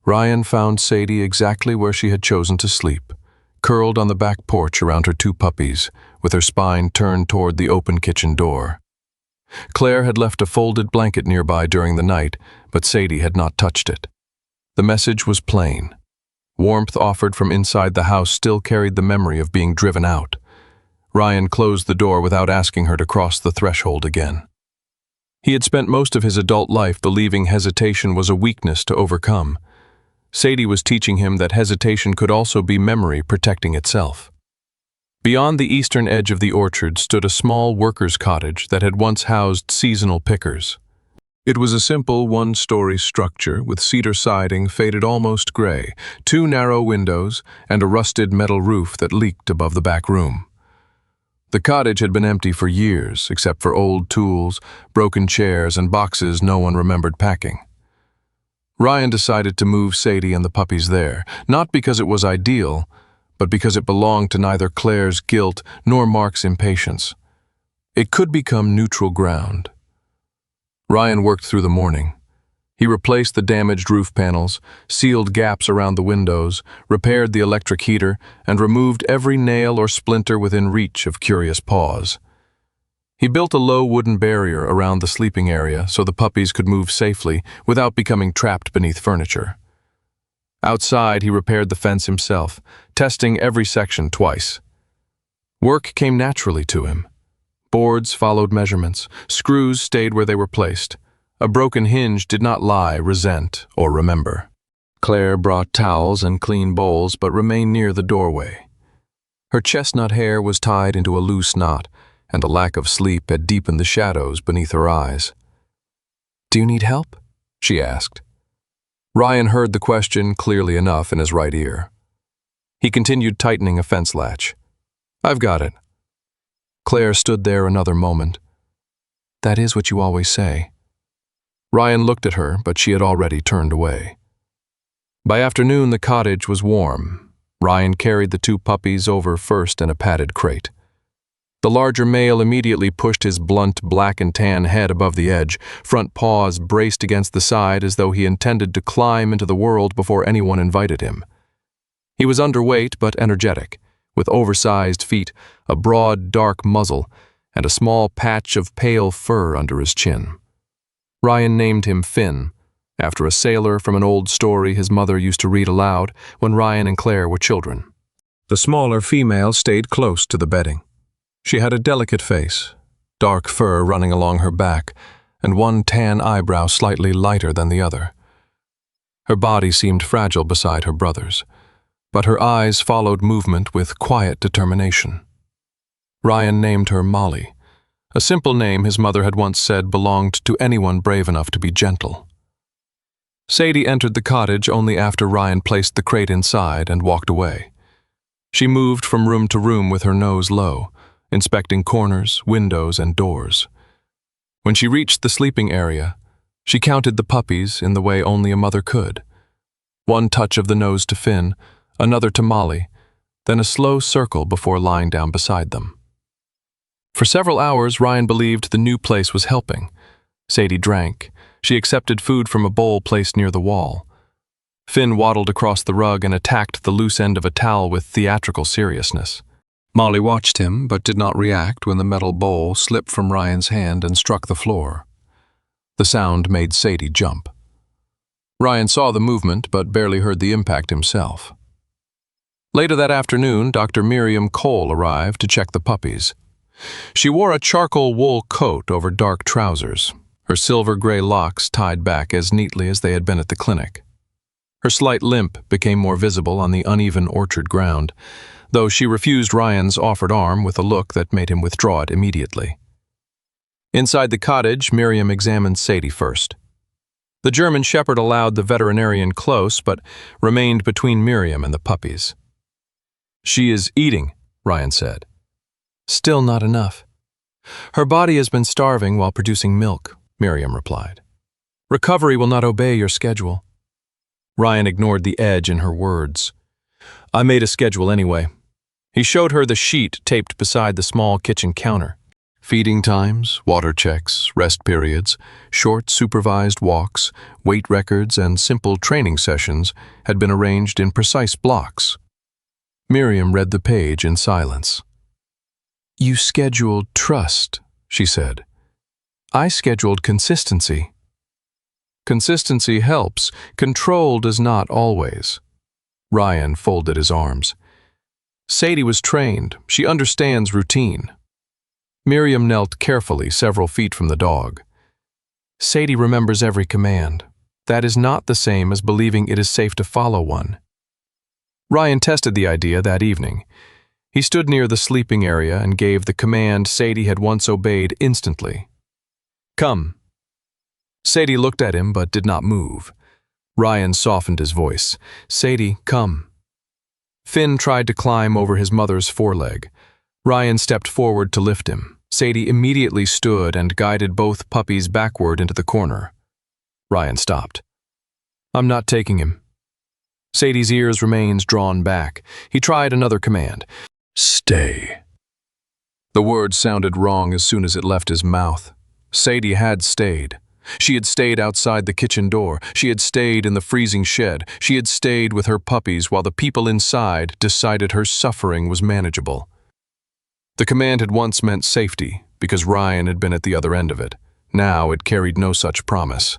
A: Ryan found Sadie exactly where she had chosen to sleep, curled on the back porch around her two puppies, with her spine turned toward the open kitchen door. Claire had left a folded blanket nearby during the night, but Sadie had not touched it. The message was plain. Warmth offered from inside the house still carried the memory of being driven out. Ryan closed the door without asking her to cross the threshold again. He had spent most of his adult life believing hesitation was a weakness to overcome. Sadie was teaching him that hesitation could also be memory protecting itself. Beyond the eastern edge of the orchard stood a small workers' cottage that had once housed seasonal pickers. It was a simple one-story structure with cedar siding faded almost gray, two narrow windows, and a rusted metal roof that leaked above the back room. The cottage had been empty for years, except for old tools, broken chairs, and boxes no one remembered packing. Ryan decided to move Sadie and the puppies there, not because it was ideal, but because it belonged to neither Claire's guilt nor Mark's impatience. It could become neutral ground. Ryan worked through the morning. He replaced the damaged roof panels, sealed gaps around the windows, repaired the electric heater, and removed every nail or splinter within reach of curious paws. He built a low wooden barrier around the sleeping area so the puppies could move safely without becoming trapped beneath furniture. Outside, he repaired the fence himself, testing every section twice. Work came naturally to him. Boards followed measurements, screws stayed where they were placed. A broken hinge did not lie, resent, or remember. Claire brought towels and clean bowls but remained near the doorway. Her chestnut hair was tied into a loose knot, and a lack of sleep had deepened the shadows beneath her eyes. "Do you need help?" she asked. Ryan heard the question clearly enough in his right ear. He continued tightening a fence latch. "I've got it." Claire stood there another moment. "That is what you always say." Ryan looked at her, but she had already turned away. By afternoon, the cottage was warm. Ryan carried the two puppies over first in a padded crate. The larger male immediately pushed his blunt black and tan head above the edge, front paws braced against the side as though he intended to climb into the world before anyone invited him. He was underweight but energetic, with oversized feet, a broad, dark muzzle, and a small patch of pale fur under his chin. Ryan named him Finn, after a sailor from an old story his mother used to read aloud when Ryan and Claire were children. The smaller female stayed close to the bedding. She had a delicate face, dark fur running along her back, and one tan eyebrow slightly lighter than the other. Her body seemed fragile beside her brother's, but her eyes followed movement with quiet determination. Ryan named her Molly, a simple name his mother had once said belonged to anyone brave enough to be gentle. Sadie entered the cottage only after Ryan placed the crate inside and walked away. She moved from room to room with her nose low, inspecting corners, windows, and doors. When she reached the sleeping area, she counted the puppies in the way only a mother could. One touch of the nose to Finn, another to Molly, then a slow circle before lying down beside them. For several hours, Ryan believed the new place was helping. Sadie drank. She accepted food from a bowl placed near the wall. Finn waddled across the rug and attacked the loose end of a towel with theatrical seriousness. Molly watched him, but did not react when the metal bowl slipped from Ryan's hand and struck the floor. The sound made Sadie jump. Ryan saw the movement, but barely heard the impact himself. Later that afternoon, Dr. Miriam Cole arrived to check the puppies. She wore a charcoal wool coat over dark trousers, her silver-gray locks tied back as neatly as they had been at the clinic. Her slight limp became more visible on the uneven orchard ground, though she refused Ryan's offered arm with a look that made him withdraw it immediately. Inside the cottage, Miriam examined Sadie first. The German shepherd allowed the veterinarian close, but remained between Miriam and the puppies. "She is eating," Ryan said. "Still not enough. Her body has been starving while producing milk," Miriam replied. "Recovery will not obey your schedule." Ryan ignored the edge in her words.
B: I made a schedule anyway. He showed her the sheet taped beside the small kitchen counter.
A: Feeding times, water checks, rest periods, short supervised walks, weight records, and simple training sessions had been arranged in precise blocks. Miriam read the page in silence. "You scheduled trust," she said. "I scheduled consistency." "Consistency helps. Control does not always." Ryan folded his arms. "Sadie was trained. She understands routine." Miriam knelt carefully several feet from the dog. "Sadie remembers every command. That is not the same as believing it is safe to follow one." Ryan tested the idea that evening. He stood near the sleeping area and gave the command Sadie had once obeyed instantly. "Come." Sadie looked at him but did not move. Ryan softened his voice. "Sadie, come." Finn tried to climb over his mother's foreleg. Ryan stepped forward to lift him. Sadie immediately stood and guided both puppies backward into the corner. Ryan stopped. "I'm not taking him." Sadie's ears remained drawn back. He tried another command. "Stay." The word sounded wrong as soon as it left his mouth. Sadie had stayed. She had stayed outside the kitchen door. She had stayed in the freezing shed. She had stayed with her puppies while the people inside decided her suffering was manageable. The command had once meant safety, because Ryan had been at the other end of it. Now it carried no such promise.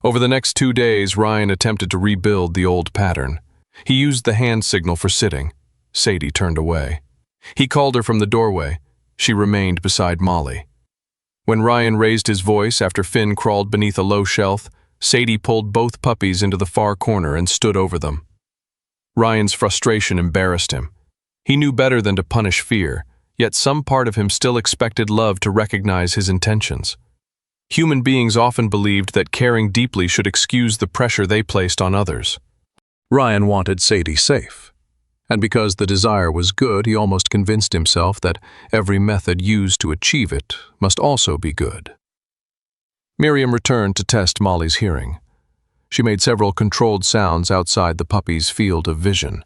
A: Over the next 2 days, Ryan attempted to rebuild the old pattern. He used the hand signal for sitting. Sadie turned away. He called her from the doorway. She remained beside Molly. When Ryan raised his voice after Finn crawled beneath a low shelf, Sadie pulled both puppies into the far corner and stood over them. Ryan's frustration embarrassed him. He knew better than to punish fear, yet some part of him still expected love to recognize his intentions. Human beings often believed that caring deeply should excuse the pressure they placed on others. Ryan wanted Sadie safe, and because the desire was good, he almost convinced himself that every method used to achieve it must also be good. Miriam returned to test Molly's hearing. She made several controlled sounds outside the puppy's field of vision.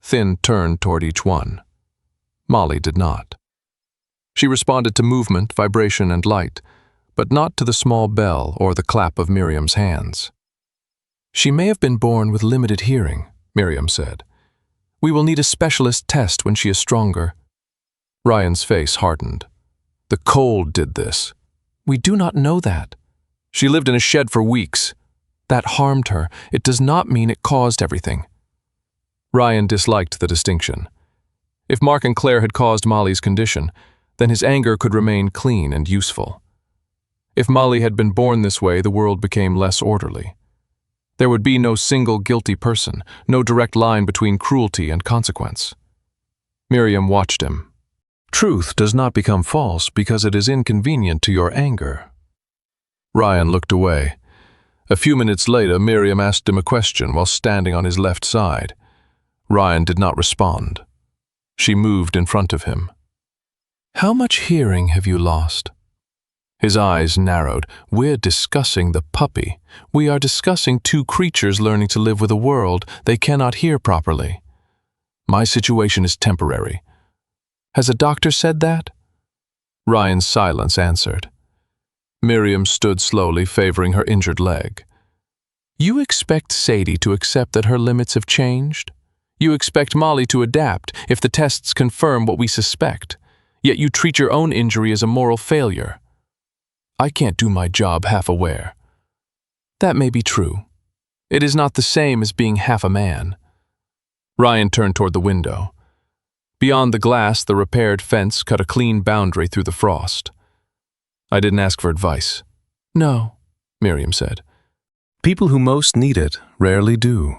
A: Finn turned toward each one. Molly did not. She responded to movement, vibration, and light, but not to the small bell or the clap of Miriam's hands. "She may have been born with limited hearing," Miriam said. "We will need a specialist test when she is stronger." Ryan's face hardened. "The cold did this." "We do not know that." "She lived in a shed for weeks." "That harmed her. It does not mean it caused everything." Ryan disliked the distinction. If Mark and Claire had caused Molly's condition, then his anger could remain clean and useful. If Molly had been born this way, the world became less orderly. There would be no single guilty person, no direct line between cruelty and consequence. Miriam watched him. "Truth does not become false because it is inconvenient to your anger." Ryan looked away. A few minutes later, Miriam asked him a question while standing on his left side. Ryan did not respond. She moved in front of him. "How much hearing have you lost?" His eyes narrowed. "We're discussing the puppy. We are discussing two creatures learning to live with a world they cannot hear properly. My situation is temporary. Has a doctor said that?" Ryan's silence answered. Miriam stood slowly, favoring her injured leg. "You expect Sadie to accept that her limits have changed? You expect Molly to adapt if the tests confirm what we suspect, yet you treat your own injury as a moral failure. I can't do my job half-aware." "That may be true. It is not the same as being half a man." Ryan turned toward the window. Beyond the glass, the repaired fence cut a clean boundary through the frost. "I didn't ask for advice." "No," Miriam said. "People who most need it rarely do."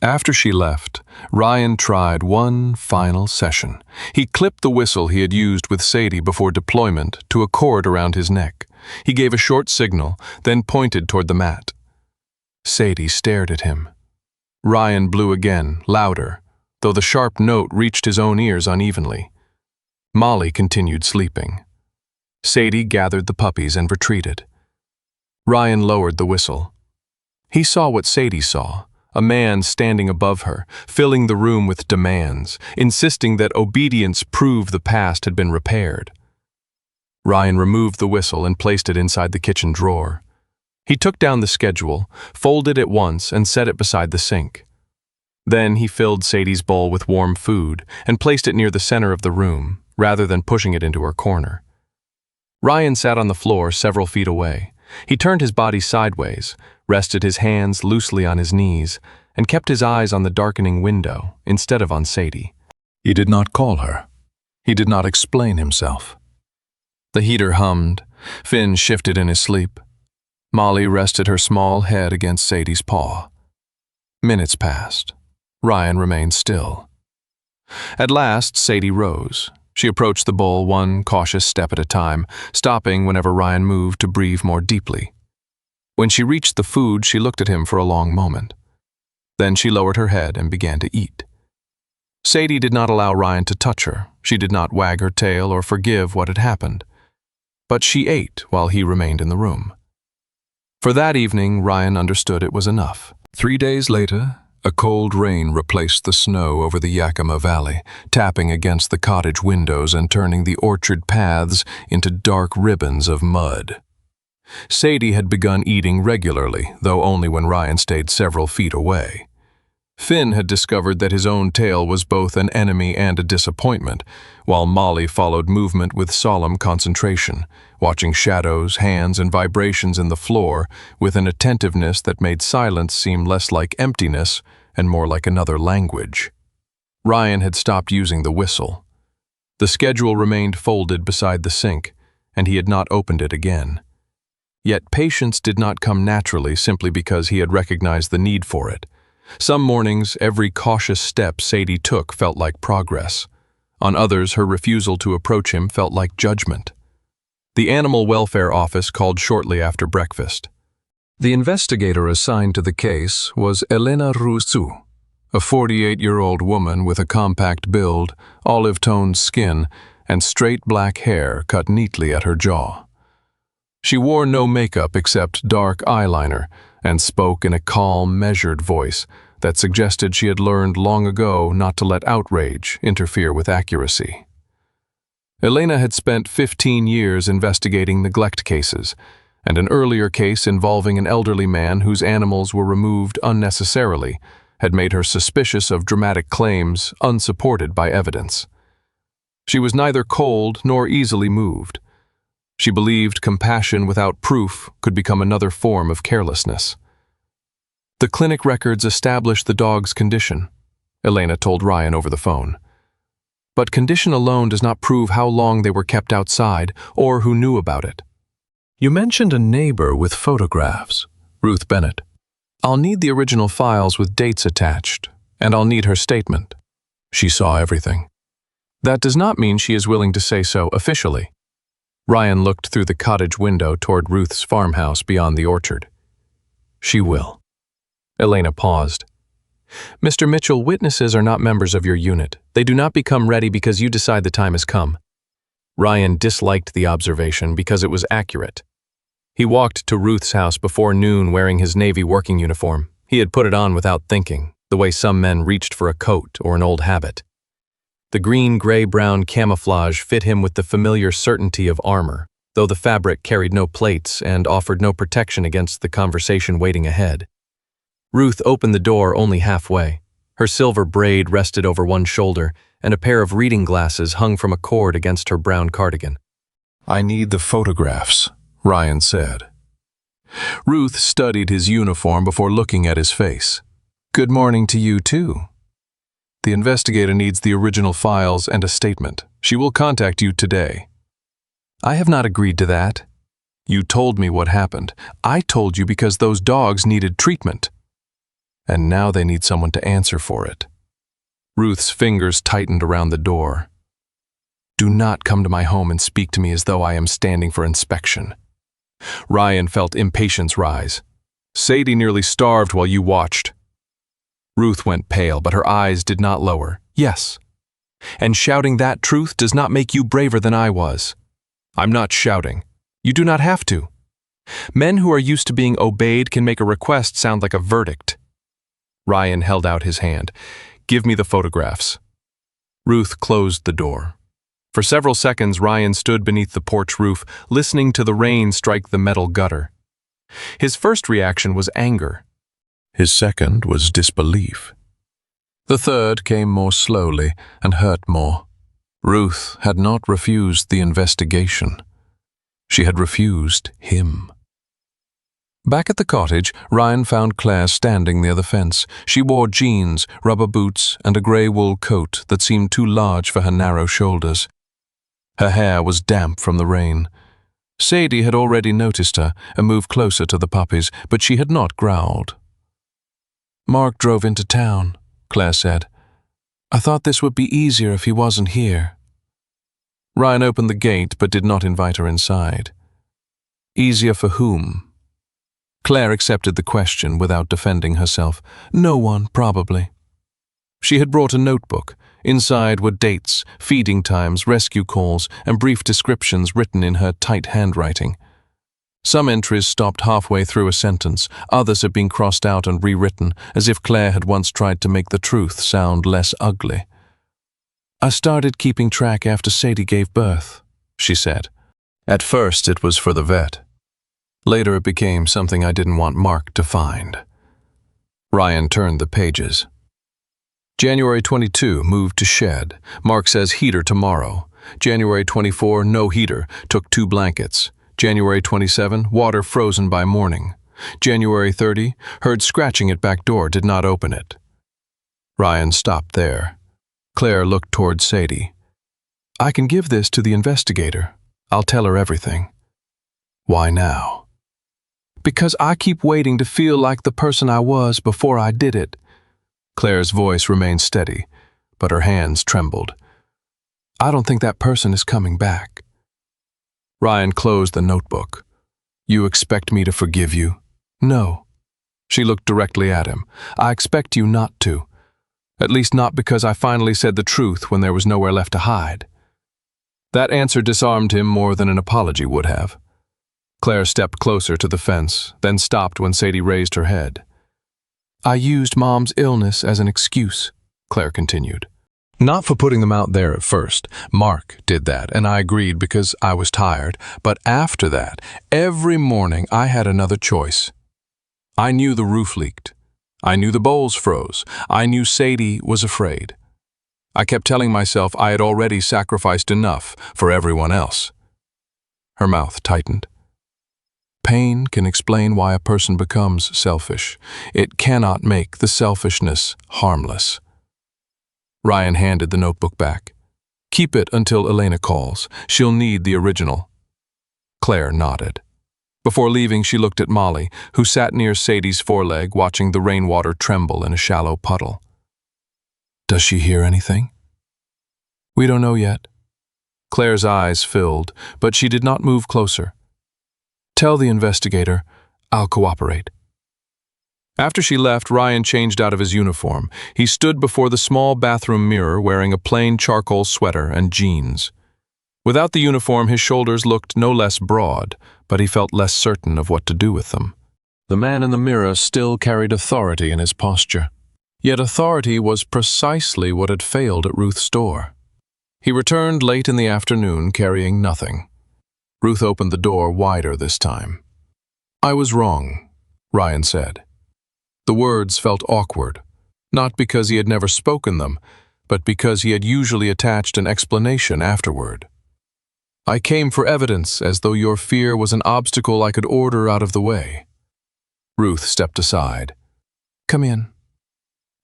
A: After she left, Ryan tried one final session. He clipped the whistle he had used with Sadie before deployment to a cord around his neck. He gave a short signal, then pointed toward the mat. Sadie stared at him. Ryan blew again, louder, though the sharp note reached his own ears unevenly. Molly continued sleeping. Sadie gathered the puppies and retreated. Ryan lowered the whistle. He saw what Sadie saw, a man standing above her, filling the room with demands, insisting that obedience prove the past had been repaired. Ryan removed the whistle and placed it inside the kitchen drawer. He took down the schedule, folded it once, and set it beside the sink. Then he filled Sadie's bowl with warm food and placed it near the center of the room, rather than pushing it into her corner. Ryan sat on the floor several feet away. He turned his body sideways, rested his hands loosely on his knees, and kept his eyes on the darkening window instead of on Sadie.
B: He did not call her. He did not explain himself.
A: The heater hummed. Finn shifted in his sleep. Molly rested her small head against Sadie's paw. Minutes passed. Ryan remained still. At last, Sadie rose. She approached the bowl one cautious step at a time, stopping whenever Ryan moved to breathe more deeply. When she reached the food, she looked at him for a long moment. Then she lowered her head and began to eat. Sadie did not allow Ryan to touch her. She did not wag her tail or forgive what had happened. But she ate while he remained in the room. For that evening, Ryan understood it was enough.
B: 3 days later, a cold rain replaced the snow over the Yakima Valley, tapping against the cottage windows and turning the orchard paths into dark ribbons of mud. Sadie had begun eating regularly, though only when Ryan stayed several feet away. Finn had discovered that his own tail was both an enemy and a disappointment, while Molly followed movement with solemn concentration, watching shadows, hands, and vibrations in the floor with an attentiveness that made silence seem less like emptiness and more like another language. Ryan had stopped using the whistle. The schedule remained folded beside the sink, and he had not opened it again. Yet patience did not come naturally simply because he had recognized the need for it. Some mornings, every cautious step Sadie took felt like progress. On others, her refusal to approach him felt like judgment. The Animal Welfare Office called shortly after breakfast. The investigator assigned to the case was Elena Rousseau, a 48-year-old woman with a compact build, olive-toned skin, and straight black hair cut neatly at her jaw. She wore no makeup except dark eyeliner and spoke in a calm, measured voice that suggested she had learned long ago not to let outrage interfere with accuracy. Elena had spent 15 years investigating neglect cases, and an earlier case involving an elderly man whose animals were removed unnecessarily had made her suspicious of dramatic claims unsupported by evidence. She was neither cold nor easily moved. She believed compassion without proof could become another form of carelessness. The clinic records established the dog's condition, Elena told Ryan over the phone. But condition alone does not prove how long they were kept outside or who knew about it. You mentioned a neighbor with photographs, Ruth Bennett.
A: I'll need the original files with dates attached, and I'll need her statement. She saw everything. That does not mean she is willing to say so officially. Ryan looked through the cottage window toward Ruth's farmhouse beyond the orchard. She will. Elena paused. Mr. Mitchell, witnesses are not members of your unit. They do not become ready because you decide the time has come. Ryan disliked the observation because it was accurate. He walked to Ruth's house before noon wearing his Navy working uniform. He had put it on without thinking, the way some men reached for a coat or an old habit. The green-gray-brown camouflage fit him with the familiar certainty of armor, though the fabric carried no plates and offered no protection against the conversation waiting ahead. Ruth opened the door only halfway. Her silver braid rested over one shoulder, and a pair of reading glasses hung from a cord against her brown cardigan.
B: I need the photographs, Ryan said.
A: Ruth studied his uniform before looking at his face. Good morning to you, too. The investigator needs the original files and a statement. She will contact you today. I have not agreed to that. You told me what happened. I told you because those dogs needed treatment. And now they need someone to answer for it. Ruth's fingers tightened around the door. Do not come to my home and speak to me as though I am standing for inspection. Ryan felt impatience rise. Sadie nearly starved while you watched. Ruth went pale, but her eyes did not lower. Yes. And shouting that truth does not make you braver than I was. I'm not shouting. You do not have to. Men who are used to being obeyed can make a request sound like a verdict.
B: Ryan held out his hand. "Give me the photographs." Ruth closed the door. For several seconds, Ryan stood beneath the porch roof, listening to the rain strike the metal gutter. His first reaction was anger.
A: His second was disbelief. The third came more slowly and hurt more. Ruth had not refused the investigation. She had refused him. Back at the cottage, Ryan found Claire standing near the fence. She wore jeans, rubber boots, and a grey wool coat that seemed too large for her narrow shoulders. Her hair was damp from the rain. Sadie had already noticed her and moved closer to the puppies, but she had not growled. "Mark drove into town," Claire said. "I thought this would be easier if he wasn't here." Ryan opened the gate but did not invite her inside. Easier for whom? Claire accepted the question without defending herself. No one, probably. She had brought a notebook. Inside were dates, feeding times, rescue calls, and brief descriptions written in her tight handwriting. Some entries stopped halfway through a sentence, others had been crossed out and rewritten, as if Claire had once tried to make the truth sound less ugly. "I started keeping track after Sadie gave birth," she said. "At first it was for the vet. Later it became something I didn't want Mark to find." Ryan turned the pages. January 22, moved to shed. Mark says heater tomorrow. January 24, no heater, took 2 blankets. January 27, water frozen by morning. January 30, heard scratching at back door, did not open it. Ryan stopped there. Claire looked toward Sadie. "I can give this to the investigator. I'll tell her everything." "Why now?" "Because I keep waiting to feel like the person I was before I did it." Claire's voice remained steady, but her hands trembled. "I don't think that person is coming back." Ryan closed the notebook. "You expect me to forgive you?" "No." She looked directly at him. "I expect you not to. At least not because I finally said the truth when there was nowhere left to hide." That answer disarmed him more than an apology would have. Claire stepped closer to the fence, then stopped when Sadie raised her head. "I used Mom's illness as an excuse," Claire continued. "Not for putting them out there at first. Mark did that, and I agreed because I was tired. But after that, every morning I had another choice. I knew the roof leaked. I knew the bowls froze. I knew Sadie was afraid. I kept telling myself I had already sacrificed enough for everyone else." Her mouth tightened. Pain can explain why a person becomes selfish. It cannot make the selfishness harmless. Ryan handed the notebook back. "Keep it until Elena calls. She'll need the original." Claire nodded. Before leaving, she looked at Molly, who sat near Sadie's foreleg, watching the rainwater tremble in a shallow puddle. "Does she hear anything?" "We don't know yet." Claire's eyes filled, but she did not move closer. "Tell the investigator, I'll cooperate." After she left, Ryan changed out of his uniform. He stood before the small bathroom mirror wearing a plain charcoal sweater and jeans. Without the uniform, his shoulders looked no less broad, but he felt less certain of what to do with them. The man in the mirror still carried authority in his posture. Yet authority was precisely what had failed at Ruth's door. He returned late in the afternoon carrying nothing. Ruth opened the door wider this time. "I was wrong," Ryan said. The words felt awkward, not because he had never spoken them, but because he had usually attached an explanation afterward. "I came for evidence, as though your fear was an obstacle I could order out of the way." Ruth stepped aside. "Come in."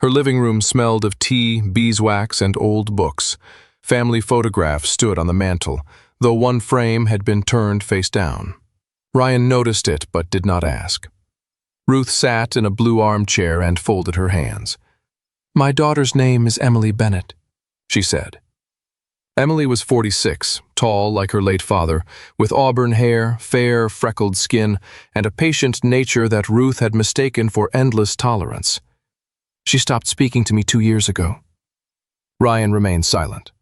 A: Her living room smelled of tea, beeswax, and old books. Family photographs stood on the mantel, though one frame had been turned face down. Ryan noticed it but did not ask. Ruth sat in a blue armchair and folded her hands. "My daughter's name is Emily Bennett," she said. Emily was 46, tall like her late father, with auburn hair, fair, freckled skin, and a patient nature that Ruth had mistaken for endless tolerance. "She stopped speaking to me 2 years ago." Ryan remained silent.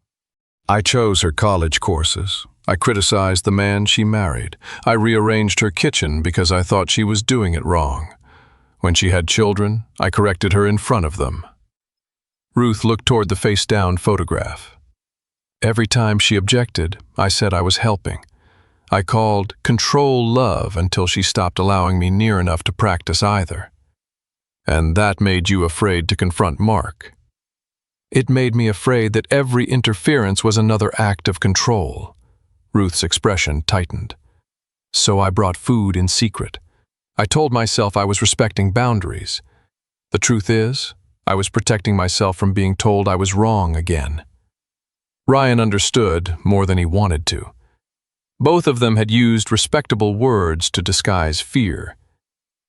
A: "I chose her college courses. I criticized the man she married. I rearranged her kitchen because I thought she was doing it wrong. When she had children, I corrected her in front of them. Ruth looked toward the face-down photograph. Every time she objected, I said I was helping. I called control love until she stopped allowing me near enough to practice either. And that made you afraid to confront Mark. It made me afraid that every interference was another act of control. Ruth's expression tightened. So I brought food in secret. I told myself I was respecting boundaries. The truth is, I was protecting myself from being told I was wrong again. Ryan understood more than he wanted to. Both of them had used respectable words to disguise fear.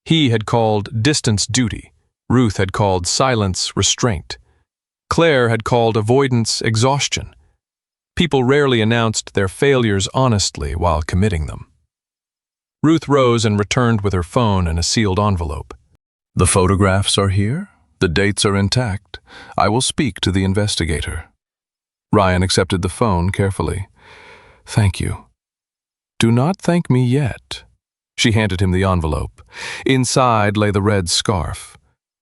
A: He had called distance duty. Ruth had called silence restraint. Claire had called avoidance exhaustion. People rarely announced their failures honestly while committing them. Ruth rose and returned with her phone and a sealed envelope. The photographs are here. The dates are intact. I will speak to the investigator. Ryan accepted the phone carefully. Thank you. Do not thank me yet. She handed him the envelope. Inside lay the red scarf.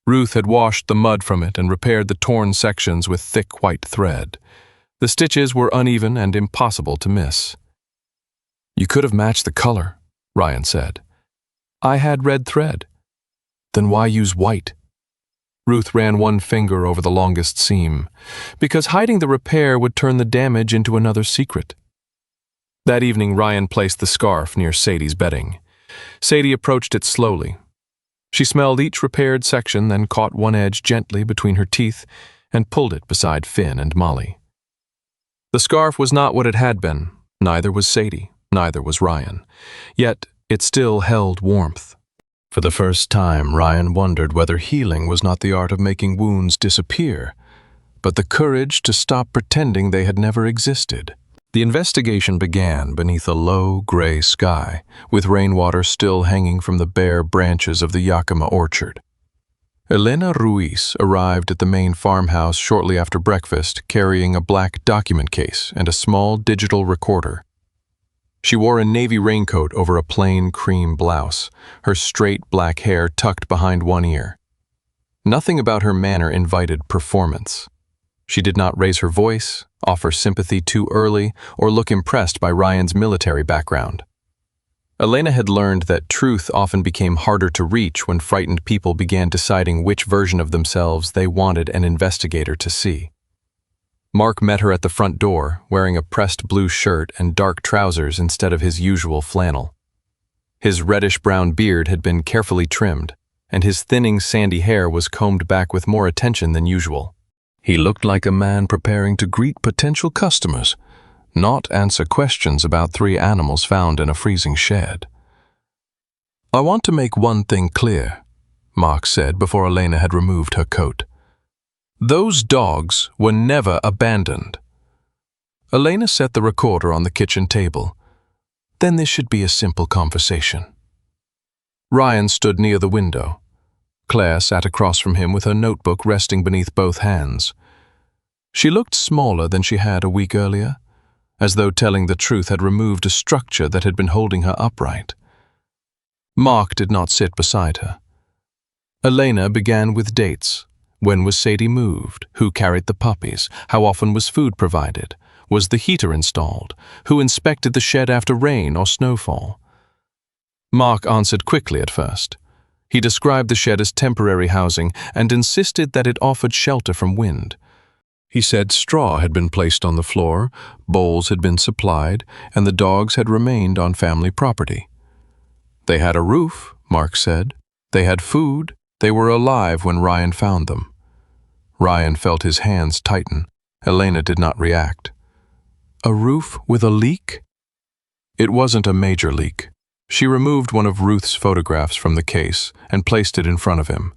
A: Ruth had washed the mud from it and repaired the torn sections with thick white thread. The stitches were uneven and impossible to miss. You could have matched the color, Ryan said. I had red thread. Then why use white? Ruth ran one finger over the longest seam, because hiding the repair would turn the damage into another secret. That evening, Ryan placed the scarf near Sadie's bedding. Sadie approached it slowly. She smelled each repaired section, then caught one edge gently between her teeth and pulled it beside Finn and Molly. The scarf was not what it had been. Neither was Sadie, neither was Ryan. Yet it still held warmth. For the first time, Ryan wondered whether healing was not the art of making wounds disappear, but the courage to stop pretending they had never existed. The investigation began beneath a low, gray sky, with rainwater still hanging from the bare branches of the Yakima orchard. Elena Ruiz arrived at the main farmhouse shortly after breakfast, carrying a black document case and a small digital recorder. She wore a navy raincoat over a plain cream blouse, her straight black hair tucked behind one ear. Nothing about her manner invited performance. She did not raise her voice, offer sympathy too early, or look impressed by Ryan's military background. Elena had learned that truth often became harder to reach when frightened people began deciding which version of themselves they wanted an investigator to see. Mark met her at the front door, wearing a pressed blue shirt and dark trousers instead of his usual flannel. His reddish-brown beard had been carefully trimmed, and his thinning sandy hair was combed back with more attention than usual. He looked like a man preparing to greet potential customers, not answer questions about 3 animals found in a freezing shed. I want to make one thing clear, Mark said before Elena had removed her coat. Those dogs were never abandoned. Elena set the recorder on the kitchen table. Then this should be a simple conversation. Ryan stood near the window. Claire sat across from him with her notebook resting beneath both hands. She looked smaller than she had a week earlier, as though telling the truth had removed a structure that had been holding her upright. Mark did not sit beside her. Elena began with dates. When was Sadie moved? Who carried the puppies? How often was food provided? Was the heater installed? Who inspected the shed after rain or snowfall? Mark answered quickly at first. He described the shed as temporary housing and insisted that it offered shelter from wind. He said straw had been placed on the floor, bowls had been supplied, and the dogs had remained on family property. They had a roof, Mark said. They had food. They were alive when Ryan found them. Ryan felt his hands tighten. Elena did not react. A roof with a leak? It wasn't a major leak. She removed one of Ruth's photographs from the case and placed it in front of him.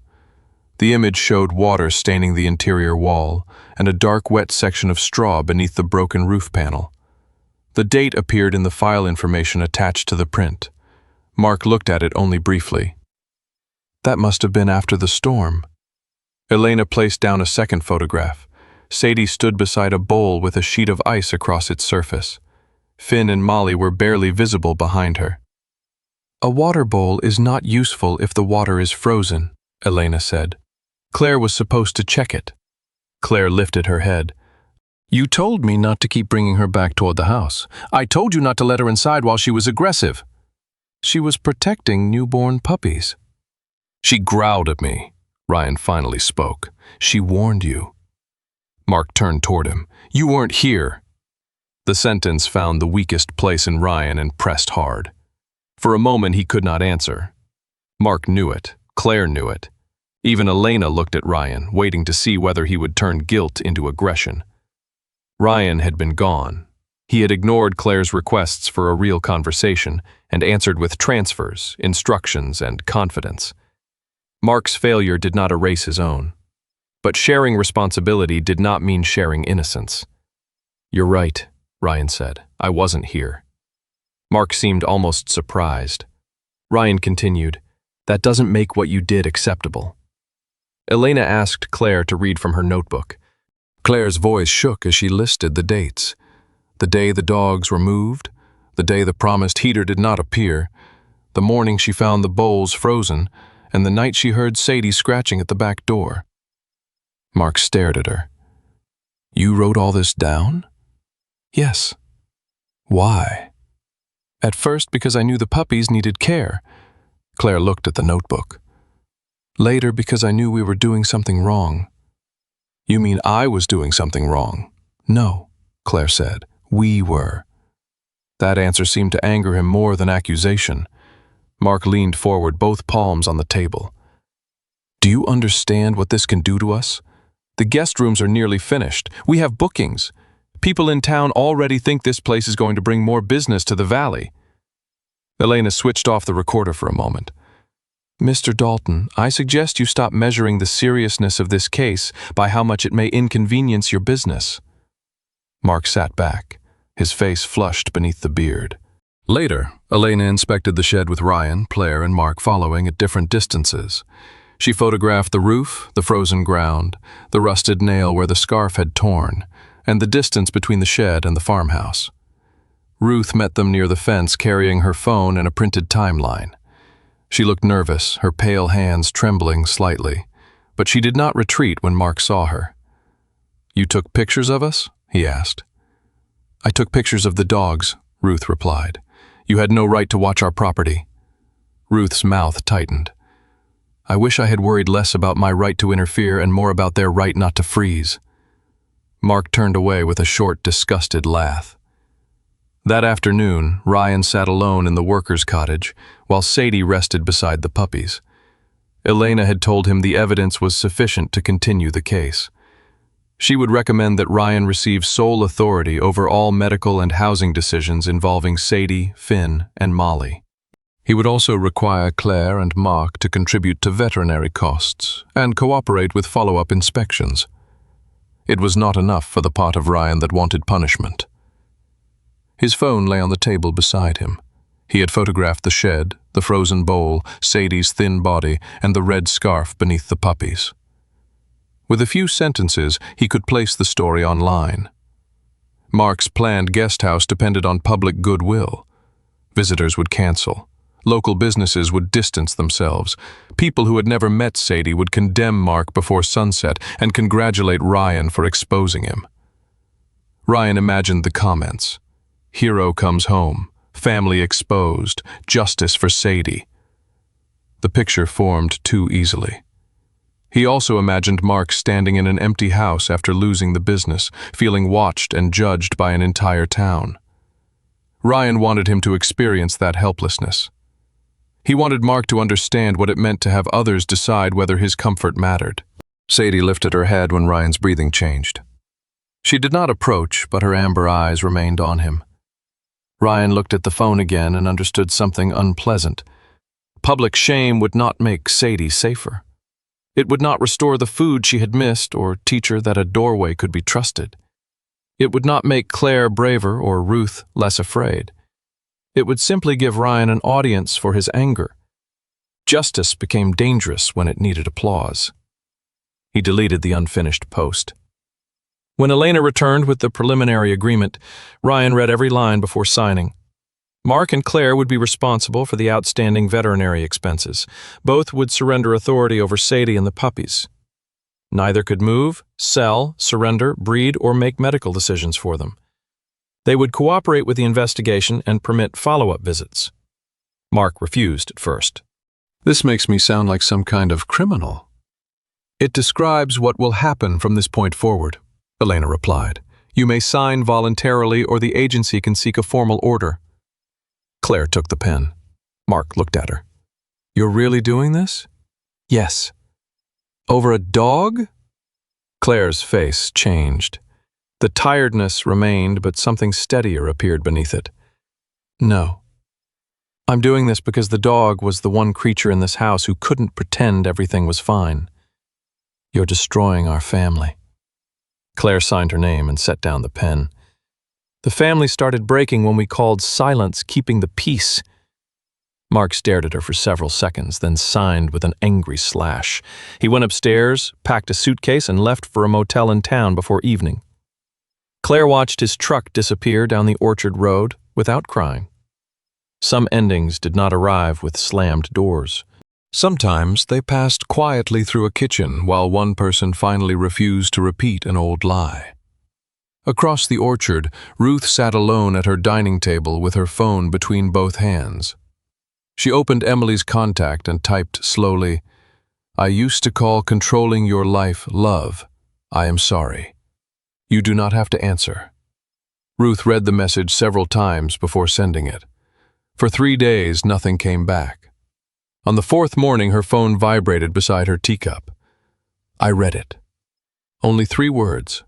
A: The image showed water staining the interior wall and a dark wet section of straw beneath the broken roof panel. The date appeared in the file information attached to the print. Mark looked at it only briefly. That must have been after the storm. Elena placed down a second photograph. Sadie stood beside a bowl with a sheet of ice across its surface. Finn and Molly were barely visible behind her. A water bowl is not useful if the water is frozen, Elena said. Claire was supposed to check it. Claire lifted her head. You told me not to keep bringing her back toward the house. I told you not to let her inside while she was aggressive. She was protecting newborn puppies. She growled at me. Ryan finally spoke. She warned you. Mark turned toward him. You weren't here. The sentence found the weakest place in Ryan and pressed hard. For a moment he could not answer. Mark knew it. Claire knew it. Even Elena looked at Ryan, waiting to see whether he would turn guilt into aggression. Ryan had been gone. He had ignored Claire's requests for a real conversation and answered with transfers, instructions, and confidence. Mark's failure did not erase his own. But sharing responsibility did not mean sharing innocence. You're right, Ryan said. I wasn't here. Mark seemed almost surprised. Ryan continued, That doesn't make what you did acceptable. Elena asked Claire to read from her notebook. Claire's voice shook as she listed the dates. The day the dogs were moved, the day the promised heater did not appear, the morning she found the bowls frozen, and the night she heard Sadie scratching at the back door. Mark stared at her. You wrote all this down? Yes. Why? At first, because I knew the puppies needed care. Claire looked at the notebook. Later, because I knew we were doing something wrong. You mean I was doing something wrong? No, Claire said. We were. That answer seemed to anger him more than accusation. Mark leaned forward, both palms on the table. Do you understand what this can do to us? The guest rooms are nearly finished. We have bookings. People in town already think this place is going to bring more business to the valley. Elena switched off the recorder for a moment. Mr. Dalton, I suggest you stop measuring the seriousness of this case by how much it may inconvenience your business. Mark sat back, his face flushed beneath the beard. Later, Elena inspected the shed with Ryan, Claire, and Mark following at different distances. She photographed the roof, the frozen ground, the rusted nail where the scarf had torn, and the distance between the shed and the farmhouse. Ruth met them near the fence carrying her phone and a printed timeline. She looked nervous, her pale hands trembling slightly, but she did not retreat when Mark saw her. You took pictures of us? He asked. I took pictures of the dogs, Ruth replied. You had no right to watch our property. Ruth's mouth tightened. I wish I had worried less about my right to interfere and more about their right not to freeze. Mark turned away with a short, disgusted laugh. That afternoon, Ryan sat alone in the workers' cottage, while Sadie rested beside the puppies. Elena had told him the evidence was sufficient to continue the case. She would recommend that Ryan receive sole authority over all medical and housing decisions involving Sadie, Finn, and Molly. He would also require Claire and Mark to contribute to veterinary costs and cooperate with follow-up inspections. It was not enough for the part of Ryan that wanted punishment. His phone lay on the table beside him. He had photographed the shed, the frozen bowl, Sadie's thin body, and the red scarf beneath the puppies. With a few sentences, he could place the story online. Mark's planned guest house depended on public goodwill. Visitors would cancel. Local businesses would distance themselves. People who had never met Sadie would condemn Mark before sunset and congratulate Ryan for exposing him. Ryan imagined the comments. Hero comes home, family exposed, justice for Sadie. The picture formed too easily. He also imagined Mark standing in an empty house after losing the business, feeling watched and judged by an entire town. Ryan wanted him to experience that helplessness. He wanted Mark to understand what it meant to have others decide whether his comfort mattered. Sadie lifted her head when Ryan's breathing changed. She did not approach, but her amber eyes remained on him. Ryan looked at the phone again and understood something unpleasant. Public shame would not make Sadie safer. It would not restore the food she had missed or teach her that a doorway could be trusted. It would not make Claire braver or Ruth less afraid. It would simply give Ryan an audience for his anger. Justice became dangerous when it needed applause. He deleted the unfinished post. When Elena returned with the preliminary agreement, Ryan read every line before signing.
B: Mark and Claire would be responsible for the outstanding veterinary expenses. Both would surrender authority over Sadie and the puppies. Neither could move, sell, surrender, breed, or make medical decisions for them. They would cooperate with the investigation and permit follow-up visits. Mark refused at first.
A: This makes me sound like some kind of criminal. It describes what will happen from this point forward, Elena replied. You may sign voluntarily or the agency can seek a formal order. Claire took the pen. Mark looked at her. You're really doing this? Yes. Over a dog? Claire's face changed. The tiredness remained, but something steadier appeared beneath it. No. I'm doing this because the dog was the one creature in this house who couldn't pretend everything was fine. You're destroying our family. Claire signed her name and set down the pen. The family started breaking when we called silence keeping the peace. Mark stared at her for several seconds, then signed with an angry slash. He went upstairs, packed a suitcase, and left for a motel in town before evening. Claire watched his truck disappear down the orchard road without crying. Some endings did not arrive with slammed doors. Sometimes they passed quietly through a kitchen while one person finally refused to repeat an old lie. Across the orchard, Ruth sat alone at her dining table with her phone between both hands. She opened Emily's contact and typed slowly, I used to call controlling your life love. I am sorry. You do not have to answer. Ruth read the message several times before sending it. For 3 days, nothing came back. On the 4th morning, her phone vibrated beside her teacup. I read it. Only 3 words.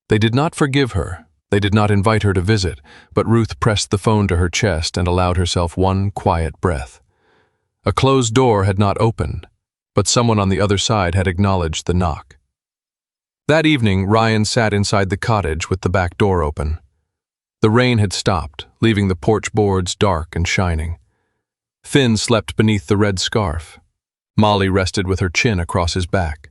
A: They did not forgive her. They did not invite her to visit, but Ruth pressed the phone to her chest and allowed herself one quiet breath. A closed door had not opened, but someone on the other side had acknowledged the knock. That evening, Ryan sat inside the cottage with the back door open. The rain had stopped, leaving the porch boards dark and shining. Finn slept beneath the red scarf. Molly rested with her chin across his back.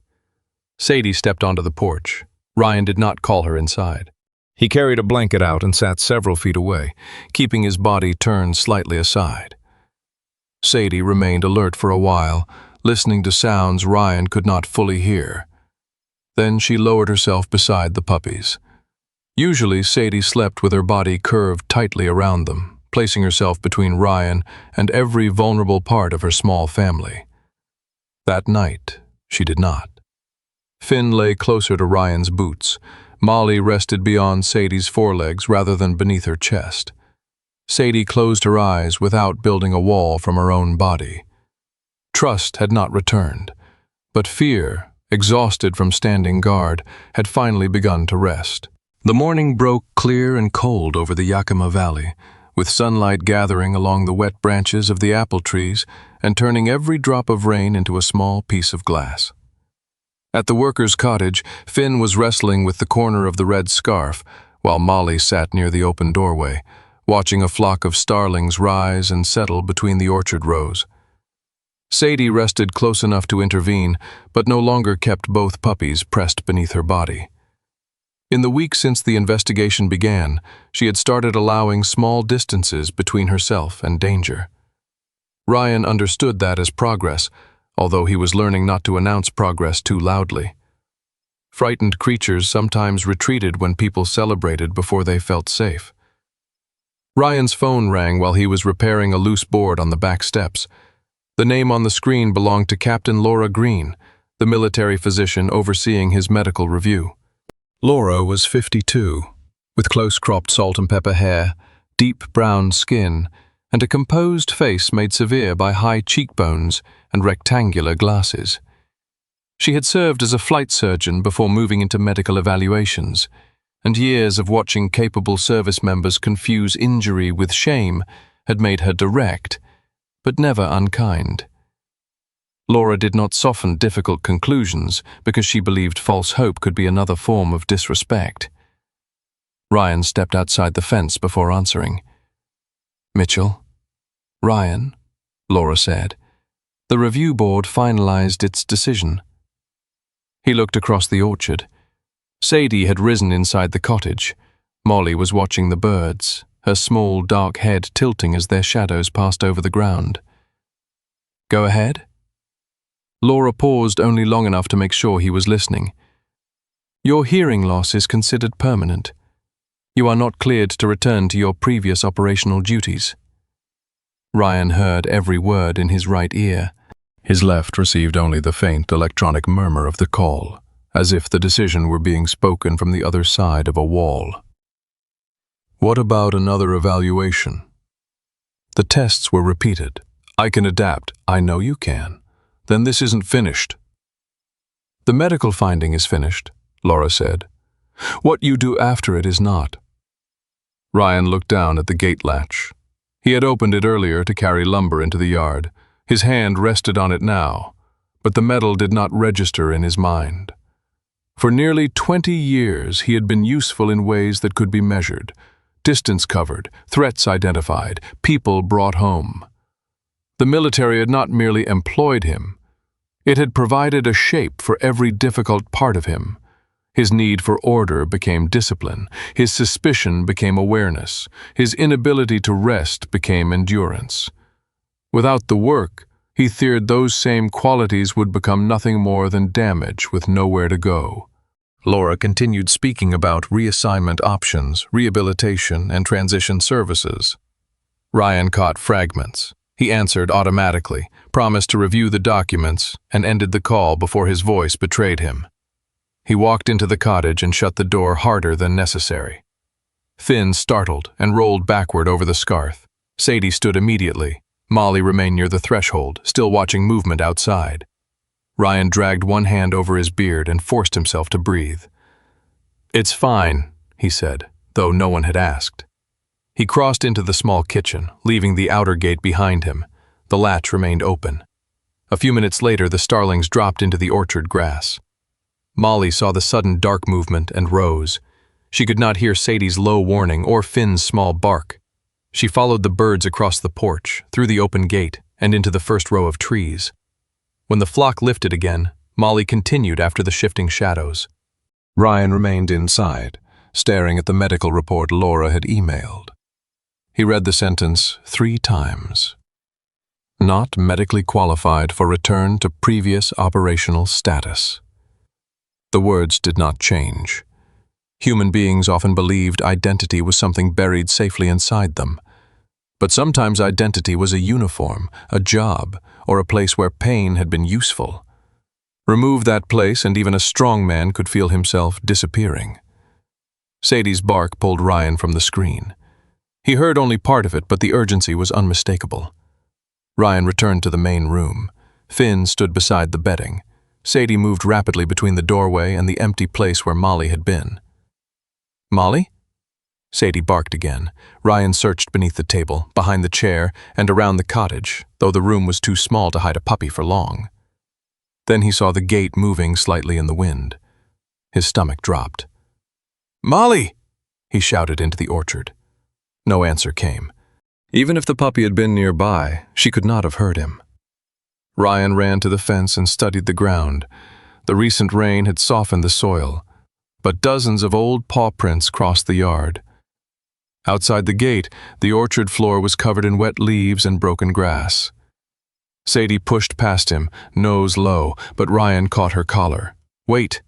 A: Sadie stepped onto the porch. Ryan did not call her inside. He carried a blanket out and sat several feet away, keeping his body turned slightly aside. Sadie remained alert for a while, listening to sounds Ryan could not fully hear. Then she lowered herself beside the puppies. Usually, Sadie slept with her body curved tightly around them, placing herself between Ryan and every vulnerable part of her small family. That night, she did not. Finn lay closer to Ryan's boots. Molly rested beyond Sadie's forelegs rather than beneath her chest. Sadie closed her eyes without building a wall from her own body. Trust had not returned, but fear, exhausted from standing guard, had finally begun to rest. The morning broke clear and cold over the Yakima Valley, with sunlight gathering along the wet branches of the apple trees and turning every drop of rain into a small piece of glass. At the workers' cottage, Finn was wrestling with the corner of the red scarf, while Molly sat near the open doorway, watching a flock of starlings rise and settle between the orchard rows. Sadie rested close enough to intervene, but no longer kept both puppies pressed beneath her body. In the week since the investigation began, she had started allowing small distances between herself and danger. Ryan understood that as progress, although he was learning not to announce progress too loudly. Frightened creatures sometimes retreated when people celebrated before they felt safe. Ryan's phone rang while he was repairing a loose board on the back steps. The name on the screen belonged to Captain Laura Green, the military physician overseeing his medical review. Laura was 52, with close-cropped salt and pepper hair, deep brown skin, and a composed face made severe by high cheekbones and rectangular glasses. She had served as a flight surgeon before moving into medical evaluations, and years of watching capable service members confuse injury with shame had made her direct, but never unkind. Laura did not soften difficult conclusions because she believed false hope could be another form of disrespect. Ryan stepped outside the fence before answering. Mitchell? Ryan? Laura said. The review board finalized its decision. He looked across the orchard. Sadie had risen inside the cottage. Molly was watching the birds, her small, dark head tilting as their shadows passed over the ground. "Go ahead?" Laura paused only long enough to make sure he was listening. "Your hearing loss is considered permanent. You are not cleared to return to your previous operational duties." Ryan heard every word in his right ear. His left received only the faint electronic murmur of the call, as if the decision were being spoken from the other side of a wall. "What about another evaluation?" The tests were repeated. "I can adapt." "I know you can." "Then this isn't finished." "The medical finding is finished," Laura said. "What you do after it is not." Ryan looked down at the gate latch. He had opened it earlier to carry lumber into the yard. His hand rested on it now, but the metal did not register in his mind. For nearly 20 years he had been useful in ways that could be measured. Distance covered, threats identified, people brought home. The military had not merely employed him. It had provided a shape for every difficult part of him. His need for order became discipline. His suspicion became awareness. His inability to rest became endurance. Without the work, he feared those same qualities would become nothing more than damage with nowhere to go. Laura continued speaking about reassignment options, rehabilitation, and transition services. Ryan caught fragments. He answered automatically, promised to review the documents, and ended the call before his voice betrayed him. He walked into the cottage and shut the door harder than necessary. Finn startled and rolled backward over the scarf. Sadie stood immediately. Molly remained near the threshold, still watching movement outside. Ryan dragged one hand over his beard and forced himself to breathe. "It's fine," he said, though no one had asked. He crossed into the small kitchen, leaving the outer gate behind him. The latch remained open. A few minutes later, the starlings dropped into the orchard grass. Molly saw the sudden dark movement and rose. She could not hear Sadie's low warning or Finn's small bark. She followed the birds across the porch, through the open gate, and into the first row of trees. When the flock lifted again, Molly continued after the shifting shadows. Ryan remained inside, staring at the medical report Laura had emailed. He read the sentence 3 times. "Not medically qualified for return to previous operational status." The words did not change. Human beings often believed identity was something buried safely inside them. But sometimes identity was a uniform, a job, or a place where pain had been useful. Remove that place and even a strong man could feel himself disappearing. Sadie's bark pulled Ryan from the screen. He heard only part of it, but the urgency was unmistakable. Ryan returned to the main room. Finn stood beside the bedding. Sadie moved rapidly between the doorway and the empty place where Molly had been. "Molly?" Sadie barked again. Ryan searched beneath the table, behind the chair, and around the cottage, though the room was too small to hide a puppy for long. Then he saw the gate moving slightly in the wind. His stomach dropped. "Molly!" he shouted into the orchard. No answer came. Even if the puppy had been nearby, she could not have heard him. Ryan ran to the fence and studied the ground. The recent rain had softened the soil, but dozens of old paw prints crossed the yard. Outside the gate, the orchard floor was covered in wet leaves and broken grass. Sadie pushed past him, nose low, but Ryan caught her collar. "Wait!"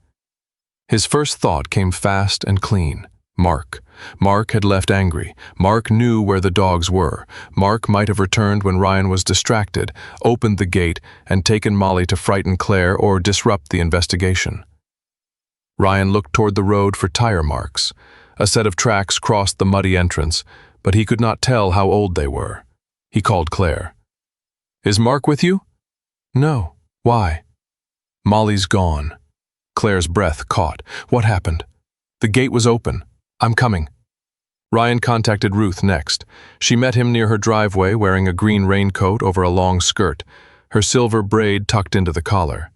A: His first thought came fast and clean. Mark. Mark had left angry. Mark knew where the dogs were. Mark might have returned when Ryan was distracted, opened the gate, and taken Molly to frighten Claire or disrupt the investigation. Ryan looked toward the road for tire marks. A set of tracks crossed the muddy entrance, but he could not tell how old they were. He called Claire. "Is Mark with you?" "No. Why?" "Molly's gone." Claire's breath caught. "What happened?" "The gate was open. I'm coming." Ryan contacted Ruth next. She met him near her driveway wearing a green raincoat over a long skirt, her silver braid tucked into the collar.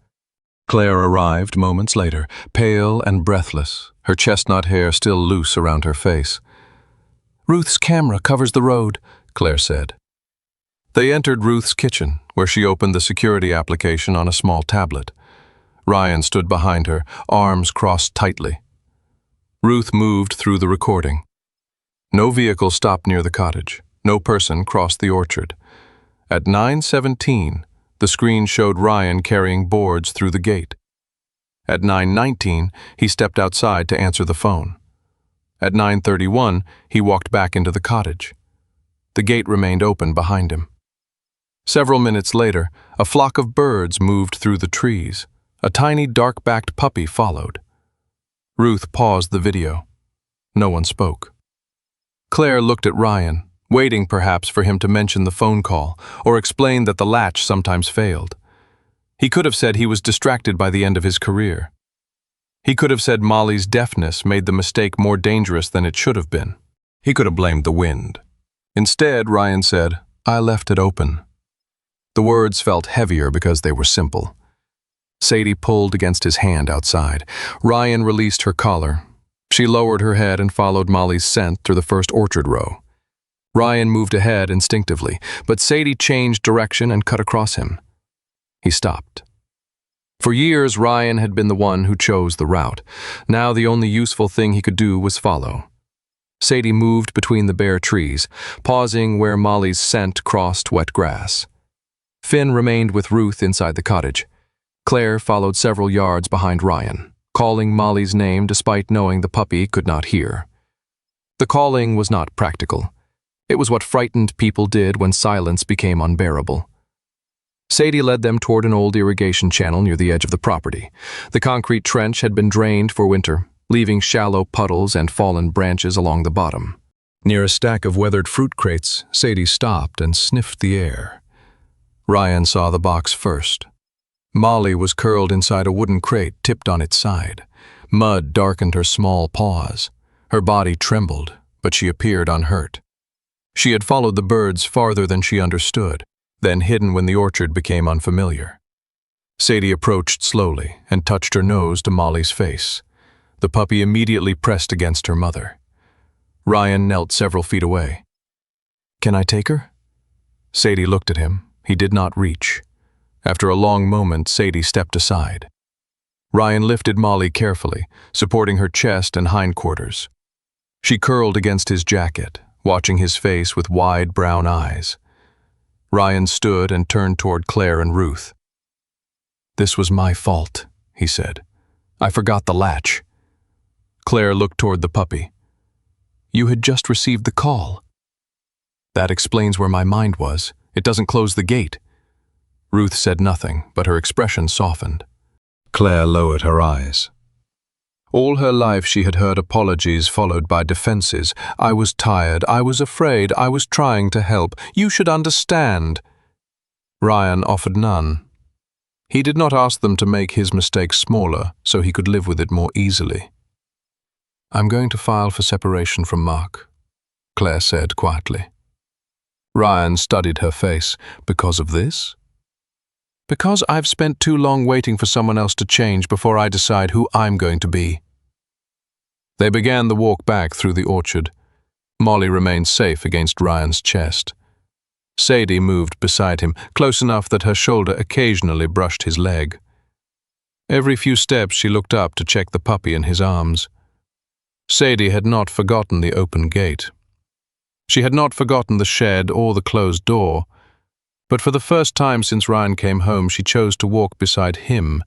A: Claire arrived moments later, pale and breathless, her chestnut hair still loose around her face. "Ruth's camera covers the road," Claire said. They entered Ruth's kitchen, where she opened the security application on a small tablet. Ryan stood behind her, arms crossed tightly. Ruth moved through the recording. No vehicle stopped near the cottage. No person crossed the orchard. At 9:17, the screen showed Ryan carrying boards through the gate. At 9:19, he stepped outside to answer the phone. At 9:31, he walked back into the cottage. The gate remained open behind him. Several minutes later, a flock of birds moved through the trees. A tiny dark-backed puppy followed. Ruth paused the video. No one spoke. Claire looked at Ryan, waiting perhaps for him to mention the phone call or explain that the latch sometimes failed. He could have said he was distracted by the end of his career. He could have said Molly's deafness made the mistake more dangerous than it should have been. He could have blamed the wind. Instead, Ryan said, "I left it open." The words felt heavier because they were simple. Sadie pulled against his hand outside. Ryan released her collar. She lowered her head and followed Molly's scent through the first orchard row. Ryan moved ahead instinctively, but Sadie changed direction and cut across him. He stopped. For years, Ryan had been the one who chose the route. Now the only useful thing he could do was follow. Sadie moved between the bare trees, pausing where Molly's scent crossed wet grass. Finn remained with Ruth inside the cottage. Claire followed several yards behind Ryan, calling Molly's name despite knowing the puppy could not hear. The calling was not practical. It was what frightened people did when silence became unbearable. Sadie led them toward an old irrigation channel near the edge of the property. The concrete trench had been drained for winter, leaving shallow puddles and fallen branches along the bottom. Near a stack of weathered fruit crates, Sadie stopped and sniffed the air. Ryan saw the box first. Molly was curled inside a wooden crate tipped on its side. Mud darkened her small paws. Her body trembled, but she appeared unhurt. She had followed the birds farther than she understood, then hidden when the orchard became unfamiliar. Sadie approached slowly and touched her nose to Molly's face. The puppy immediately pressed against her mother. Ryan knelt several feet away. "Can I take her?" Sadie looked at him. He did not reach. After a long moment, Sadie stepped aside. Ryan lifted Molly carefully, supporting her chest and hindquarters. She curled against his jacket, watching his face with wide brown eyes. Ryan stood and turned toward Claire and Ruth. "This was my fault," he said. "I forgot the latch." Claire looked toward the puppy. "You had just received the call." "That explains where my mind was. It doesn't close the gate." Ruth said nothing, but her expression softened. Claire lowered her eyes. All her life she had heard apologies followed by defenses. "I was tired, I was afraid, I was trying to help. You should understand." Ryan offered none. He did not ask them to make his mistake smaller so he could live with it more easily. "I'm going to file for separation from Mark," Claire said quietly. Ryan studied her face. "Because of this?" "Because I've spent too long waiting for someone else to change before I decide who I'm going to be." They began the walk back through the orchard. Molly remained safe against Ryan's chest. Sadie moved beside him, close enough that her shoulder occasionally brushed his leg. Every few steps she looked up to check the puppy in his arms. Sadie had not forgotten the open gate. She had not forgotten the shed or the closed door, but for the first time since Ryan came home she chose to walk beside him,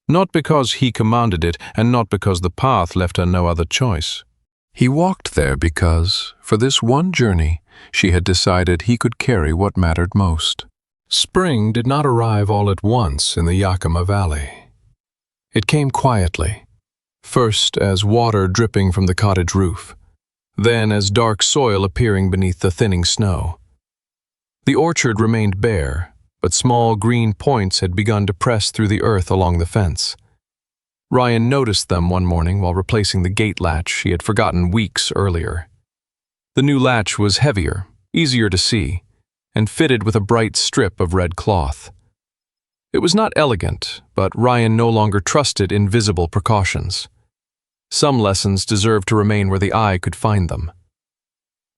A: not because he commanded it and not because the path left her no other choice. He walked there because, for this one journey, she had decided he could carry what mattered most. Spring did not arrive all at once in the Yakima Valley. It came quietly, first as water dripping from the cottage roof, then as dark soil appearing beneath the thinning snow. The orchard remained bare, but small green points had begun to press through the earth along the fence. Ryan noticed them one morning while replacing the gate latch he had forgotten weeks earlier. The new latch was heavier, easier to see, and fitted with a bright strip of red cloth. It was not elegant, but Ryan no longer trusted invisible precautions. Some lessons deserved to remain where the eye could find them.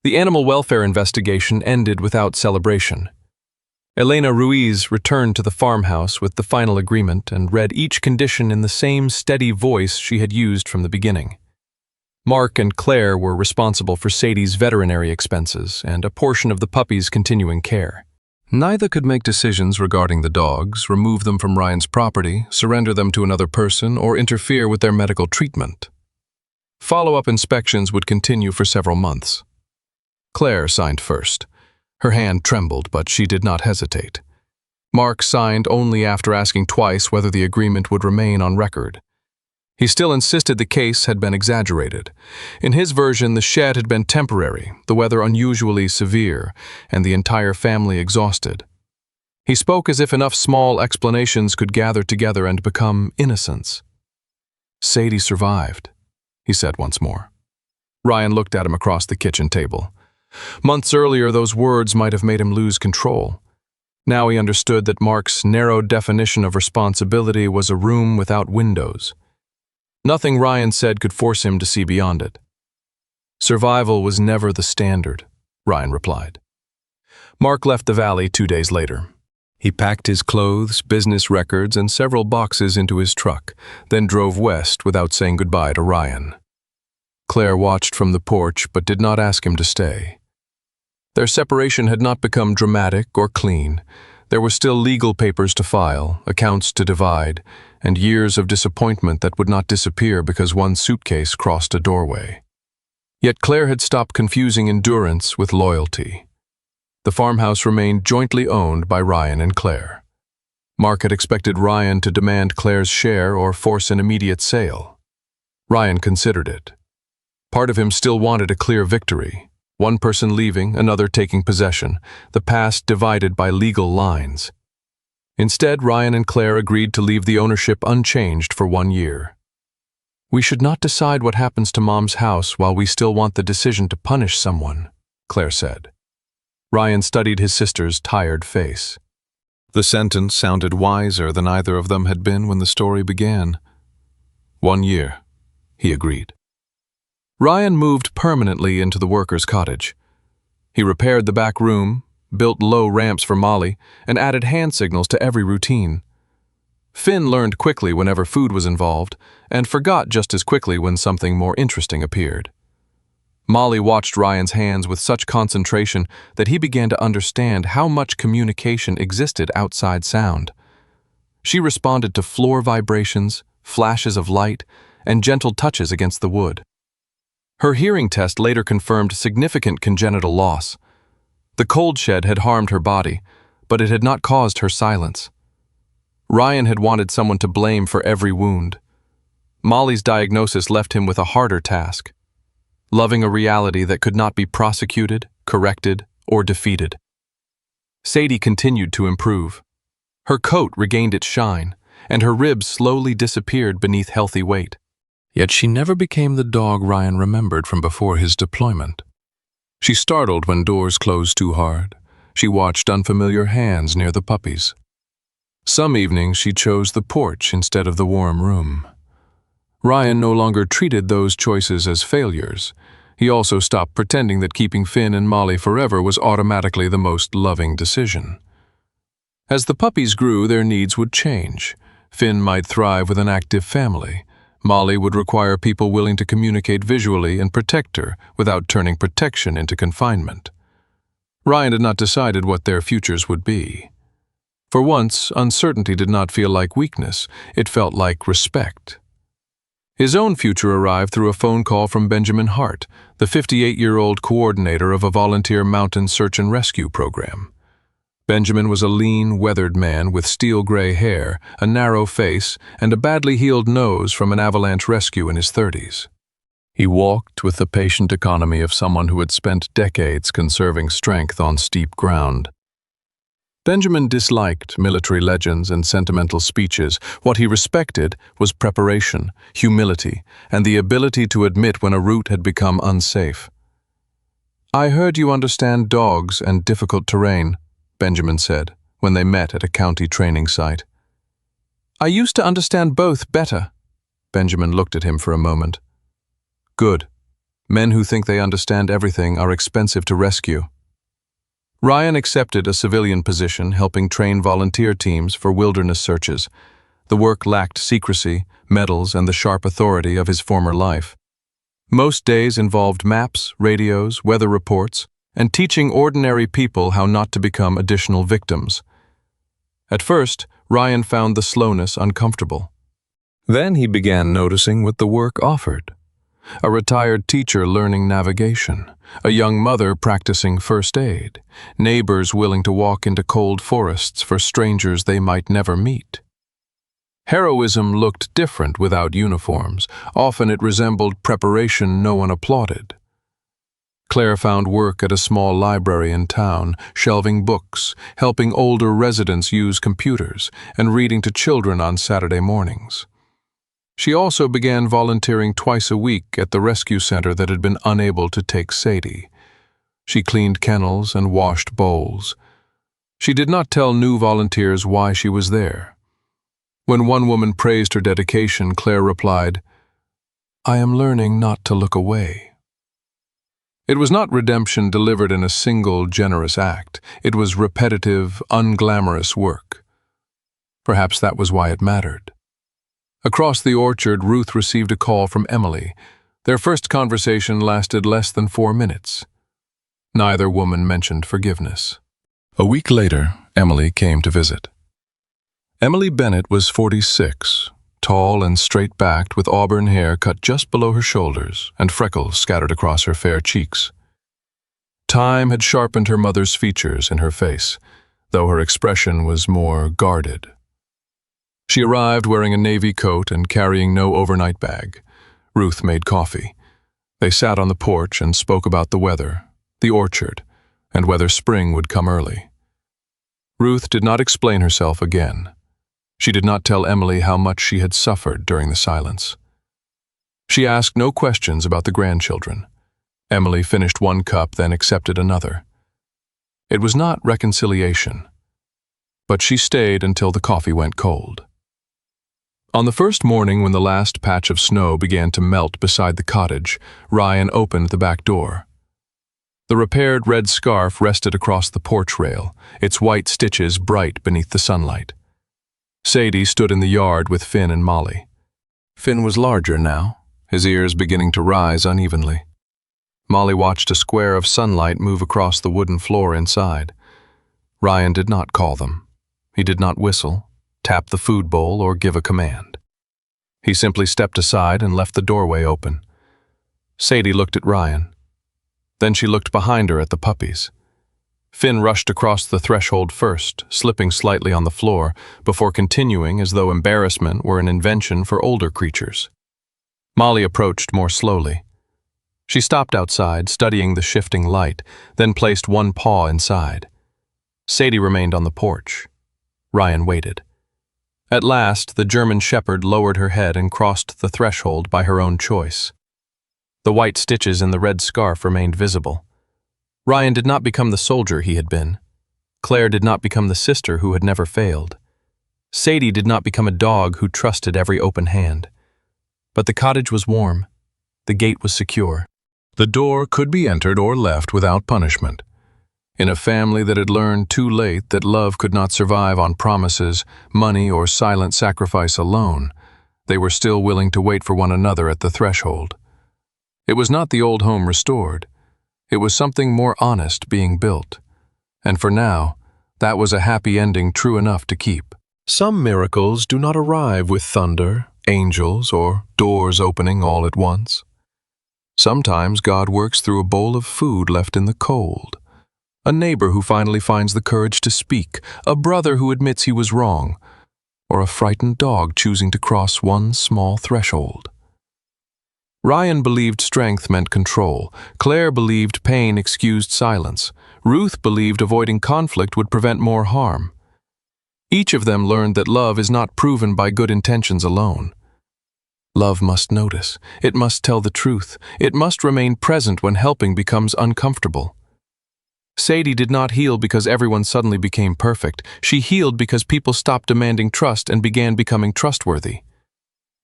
A: The animal welfare investigation ended without celebration. Elena Ruiz returned to the farmhouse with the final agreement and read each condition in the same steady voice she had used from the beginning.
B: Mark and Claire were responsible for Sadie's veterinary expenses and a portion of the puppy's continuing care. Neither could make decisions regarding the dogs, remove them from Ryan's property, surrender them to another person, or interfere with their medical treatment. Follow-up inspections would continue for several months. Claire signed first. Her hand trembled, but she did not hesitate. Mark signed only after asking twice whether the agreement would remain on record. He still insisted the case had been exaggerated. In his version, the shed had been temporary, the weather unusually severe, and the entire family exhausted. He spoke as if enough small explanations could gather together and become innocence. "Sadie survived," he said once more. Ryan looked at him across the kitchen table. Months earlier, those words might have made him lose control. Now he understood that Mark's narrow definition of responsibility was a room without windows. Nothing Ryan said could force him to see beyond it. "Survival was never the standard," Ryan replied. Mark left the valley 2 days later. He packed his clothes, business records, and several boxes into his truck, then drove west without saying goodbye to Ryan. Claire watched from the porch but did not ask him to stay. Their separation had not become dramatic or clean. There were still legal papers to file, accounts to divide, and years of disappointment that would not disappear because one suitcase crossed a doorway. Yet Claire had stopped confusing endurance with loyalty. The farmhouse remained jointly owned by Ryan and Claire. Mark had expected Ryan to demand Claire's share or force an immediate sale. Ryan considered it. Part of him still wanted a clear victory. One person leaving, another taking possession, the past divided by legal lines. Instead, Ryan and Claire agreed to leave the ownership unchanged for 1 year. "We should not decide what happens to Mom's house while we still want the decision to punish someone," Claire said. Ryan studied his sister's tired face. The sentence sounded wiser than either of them had been when the story began. 1 year, he agreed. Ryan moved permanently into the workers' cottage. He repaired the back room, built low ramps for Molly, and added hand signals to every routine. Finn learned quickly whenever food was involved, and forgot just as quickly when something more interesting appeared. Molly watched Ryan's hands with such concentration that he began to understand how much communication existed outside sound. She responded to floor vibrations, flashes of light, and gentle touches against the wood. Her hearing test later confirmed significant congenital loss. The cold shed had harmed her body, but it had not caused her silence. Ryan had wanted someone to blame for every wound. Molly's diagnosis left him with a harder task: loving a reality that could not be prosecuted, corrected, or defeated. Sadie continued to improve. Her coat regained its shine, and her ribs slowly disappeared beneath healthy weight. Yet she never became the dog Ryan remembered from before his deployment. She startled when doors closed too hard. She watched unfamiliar hands near the puppies. Some evenings she chose the porch instead of the warm room. Ryan no longer treated those choices as failures. He also stopped pretending that keeping Finn and Molly forever was automatically the most loving decision. As the puppies grew, their needs would change. Finn might thrive with an active family. Molly would require people willing to communicate visually and protect her without turning protection into confinement. Ryan had not decided what their futures would be. For once, uncertainty did not feel like weakness, it felt like respect. His own future arrived through a phone call from Benjamin Hart, the 58-year-old coordinator of a volunteer mountain search and rescue program. Benjamin was a lean, weathered man with steel-gray hair, a narrow face, and a badly healed nose from an avalanche rescue in his 30s. He walked with the patient economy of someone who had spent decades conserving strength on steep ground. Benjamin disliked military legends and sentimental speeches. What he respected was preparation, humility, and the ability to admit when a route had become unsafe. "I heard you understand dogs and difficult terrain," Benjamin said, when they met at a county training site. "I used to understand both better." Benjamin looked at him for a moment. "Good. Men who think they understand everything are expensive to rescue." Ryan accepted a civilian position helping train volunteer teams for wilderness searches. The work lacked secrecy, medals, and the sharp authority of his former life.
A: Most days involved maps, radios, weather reports, and teaching ordinary people how not to become additional victims. At first, Ryan found the slowness uncomfortable. Then he began noticing what the work offered. A retired teacher learning navigation, a young mother practicing first aid, neighbors willing to walk into cold forests for strangers they might never meet. Heroism looked different without uniforms. Often it resembled preparation no one applauded. Claire found work at a small library in town, shelving books, helping older residents use computers, and reading to children on Saturday mornings. She also began volunteering twice a week at the rescue center that had been unable to take Sadie. She cleaned kennels and washed bowls. She did not tell new volunteers why she was there. When one woman praised her dedication, Claire replied, "I am learning not to look away." It was not redemption delivered in a single generous act. It was repetitive, unglamorous work. Perhaps that was why it mattered. Across the orchard, Ruth received a call from Emily. Their first conversation lasted less than 4 minutes. Neither woman mentioned forgiveness. A week later, Emily came to visit. Emily Bennett was 46, tall and straight-backed with auburn hair cut just below her shoulders and freckles scattered across her fair cheeks. Time had sharpened her mother's features in her face, though her expression was more guarded. She arrived wearing a navy coat and carrying no overnight bag. Ruth made coffee. They sat on the porch and spoke about the weather, the orchard, and whether spring would come early. Ruth did not explain herself again. She did not tell Emily how much she had suffered during the silence. She asked no questions about the grandchildren. Emily finished one cup, then accepted another. It was not reconciliation, but she stayed until the coffee went cold. On the first morning when the last patch of snow began to melt beside the cottage, Ryan opened the back door. The repaired red scarf rested across the porch rail, its white stitches bright beneath the sunlight. Sadie stood in the yard with Finn and Molly. Finn was larger now, his ears beginning to rise unevenly. Molly watched a square of sunlight move across the wooden floor inside. Ryan did not call them. He did not whistle, tap the food bowl, or give a command. He simply stepped aside and left the doorway open. Sadie looked at Ryan. Then she looked behind her at the puppies. Finn rushed across the threshold first, slipping slightly on the floor, before continuing as though embarrassment were an invention for older creatures. Molly approached more slowly. She stopped outside, studying the shifting light, then placed one paw inside. Sadie remained on the porch. Ryan waited. At last, the German shepherd lowered her head and crossed the threshold by her own choice. The white stitches in the red scarf remained visible. Ryan did not become the soldier he had been. Claire did not become the sister who had never failed. Sadie did not become a dog who trusted every open hand. But the cottage was warm. The gate was secure. The door could be entered or left without punishment. In a family that had learned too late that love could not survive on promises, money, or silent sacrifice alone, they were still willing to wait for one another at the threshold. It was not the old home restored. It was something more honest being built. And for now, that was a happy ending true enough to keep. Some miracles do not arrive with thunder, angels, or doors opening all at once. Sometimes God works through a bowl of food left in the cold, a neighbor who finally finds the courage to speak, a brother who admits he was wrong, or a frightened dog choosing to cross one small threshold. Ryan believed strength meant control. Claire believed pain excused silence. Ruth believed avoiding conflict would prevent more harm. Each of them learned that love is not proven by good intentions alone. Love must notice. It must tell the truth. It must remain present when helping becomes uncomfortable. Sadie did not heal because everyone suddenly became perfect. She healed because people stopped demanding trust and began becoming trustworthy.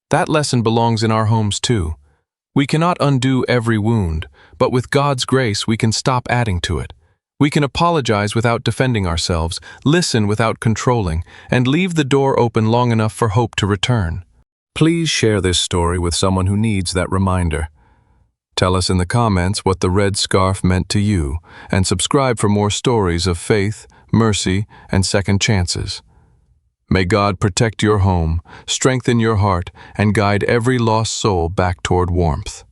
A: That lesson belongs in our homes too. We cannot undo every wound, but with God's grace we can stop adding to it. We can apologize without defending ourselves, listen without controlling, and leave the door open long enough for hope to return. Please share this story with someone who needs that reminder. Tell us in the comments what the red scarf meant to you, and subscribe for more stories of faith, mercy, and second chances. May God protect your home, strengthen your heart, and guide every lost soul back toward warmth.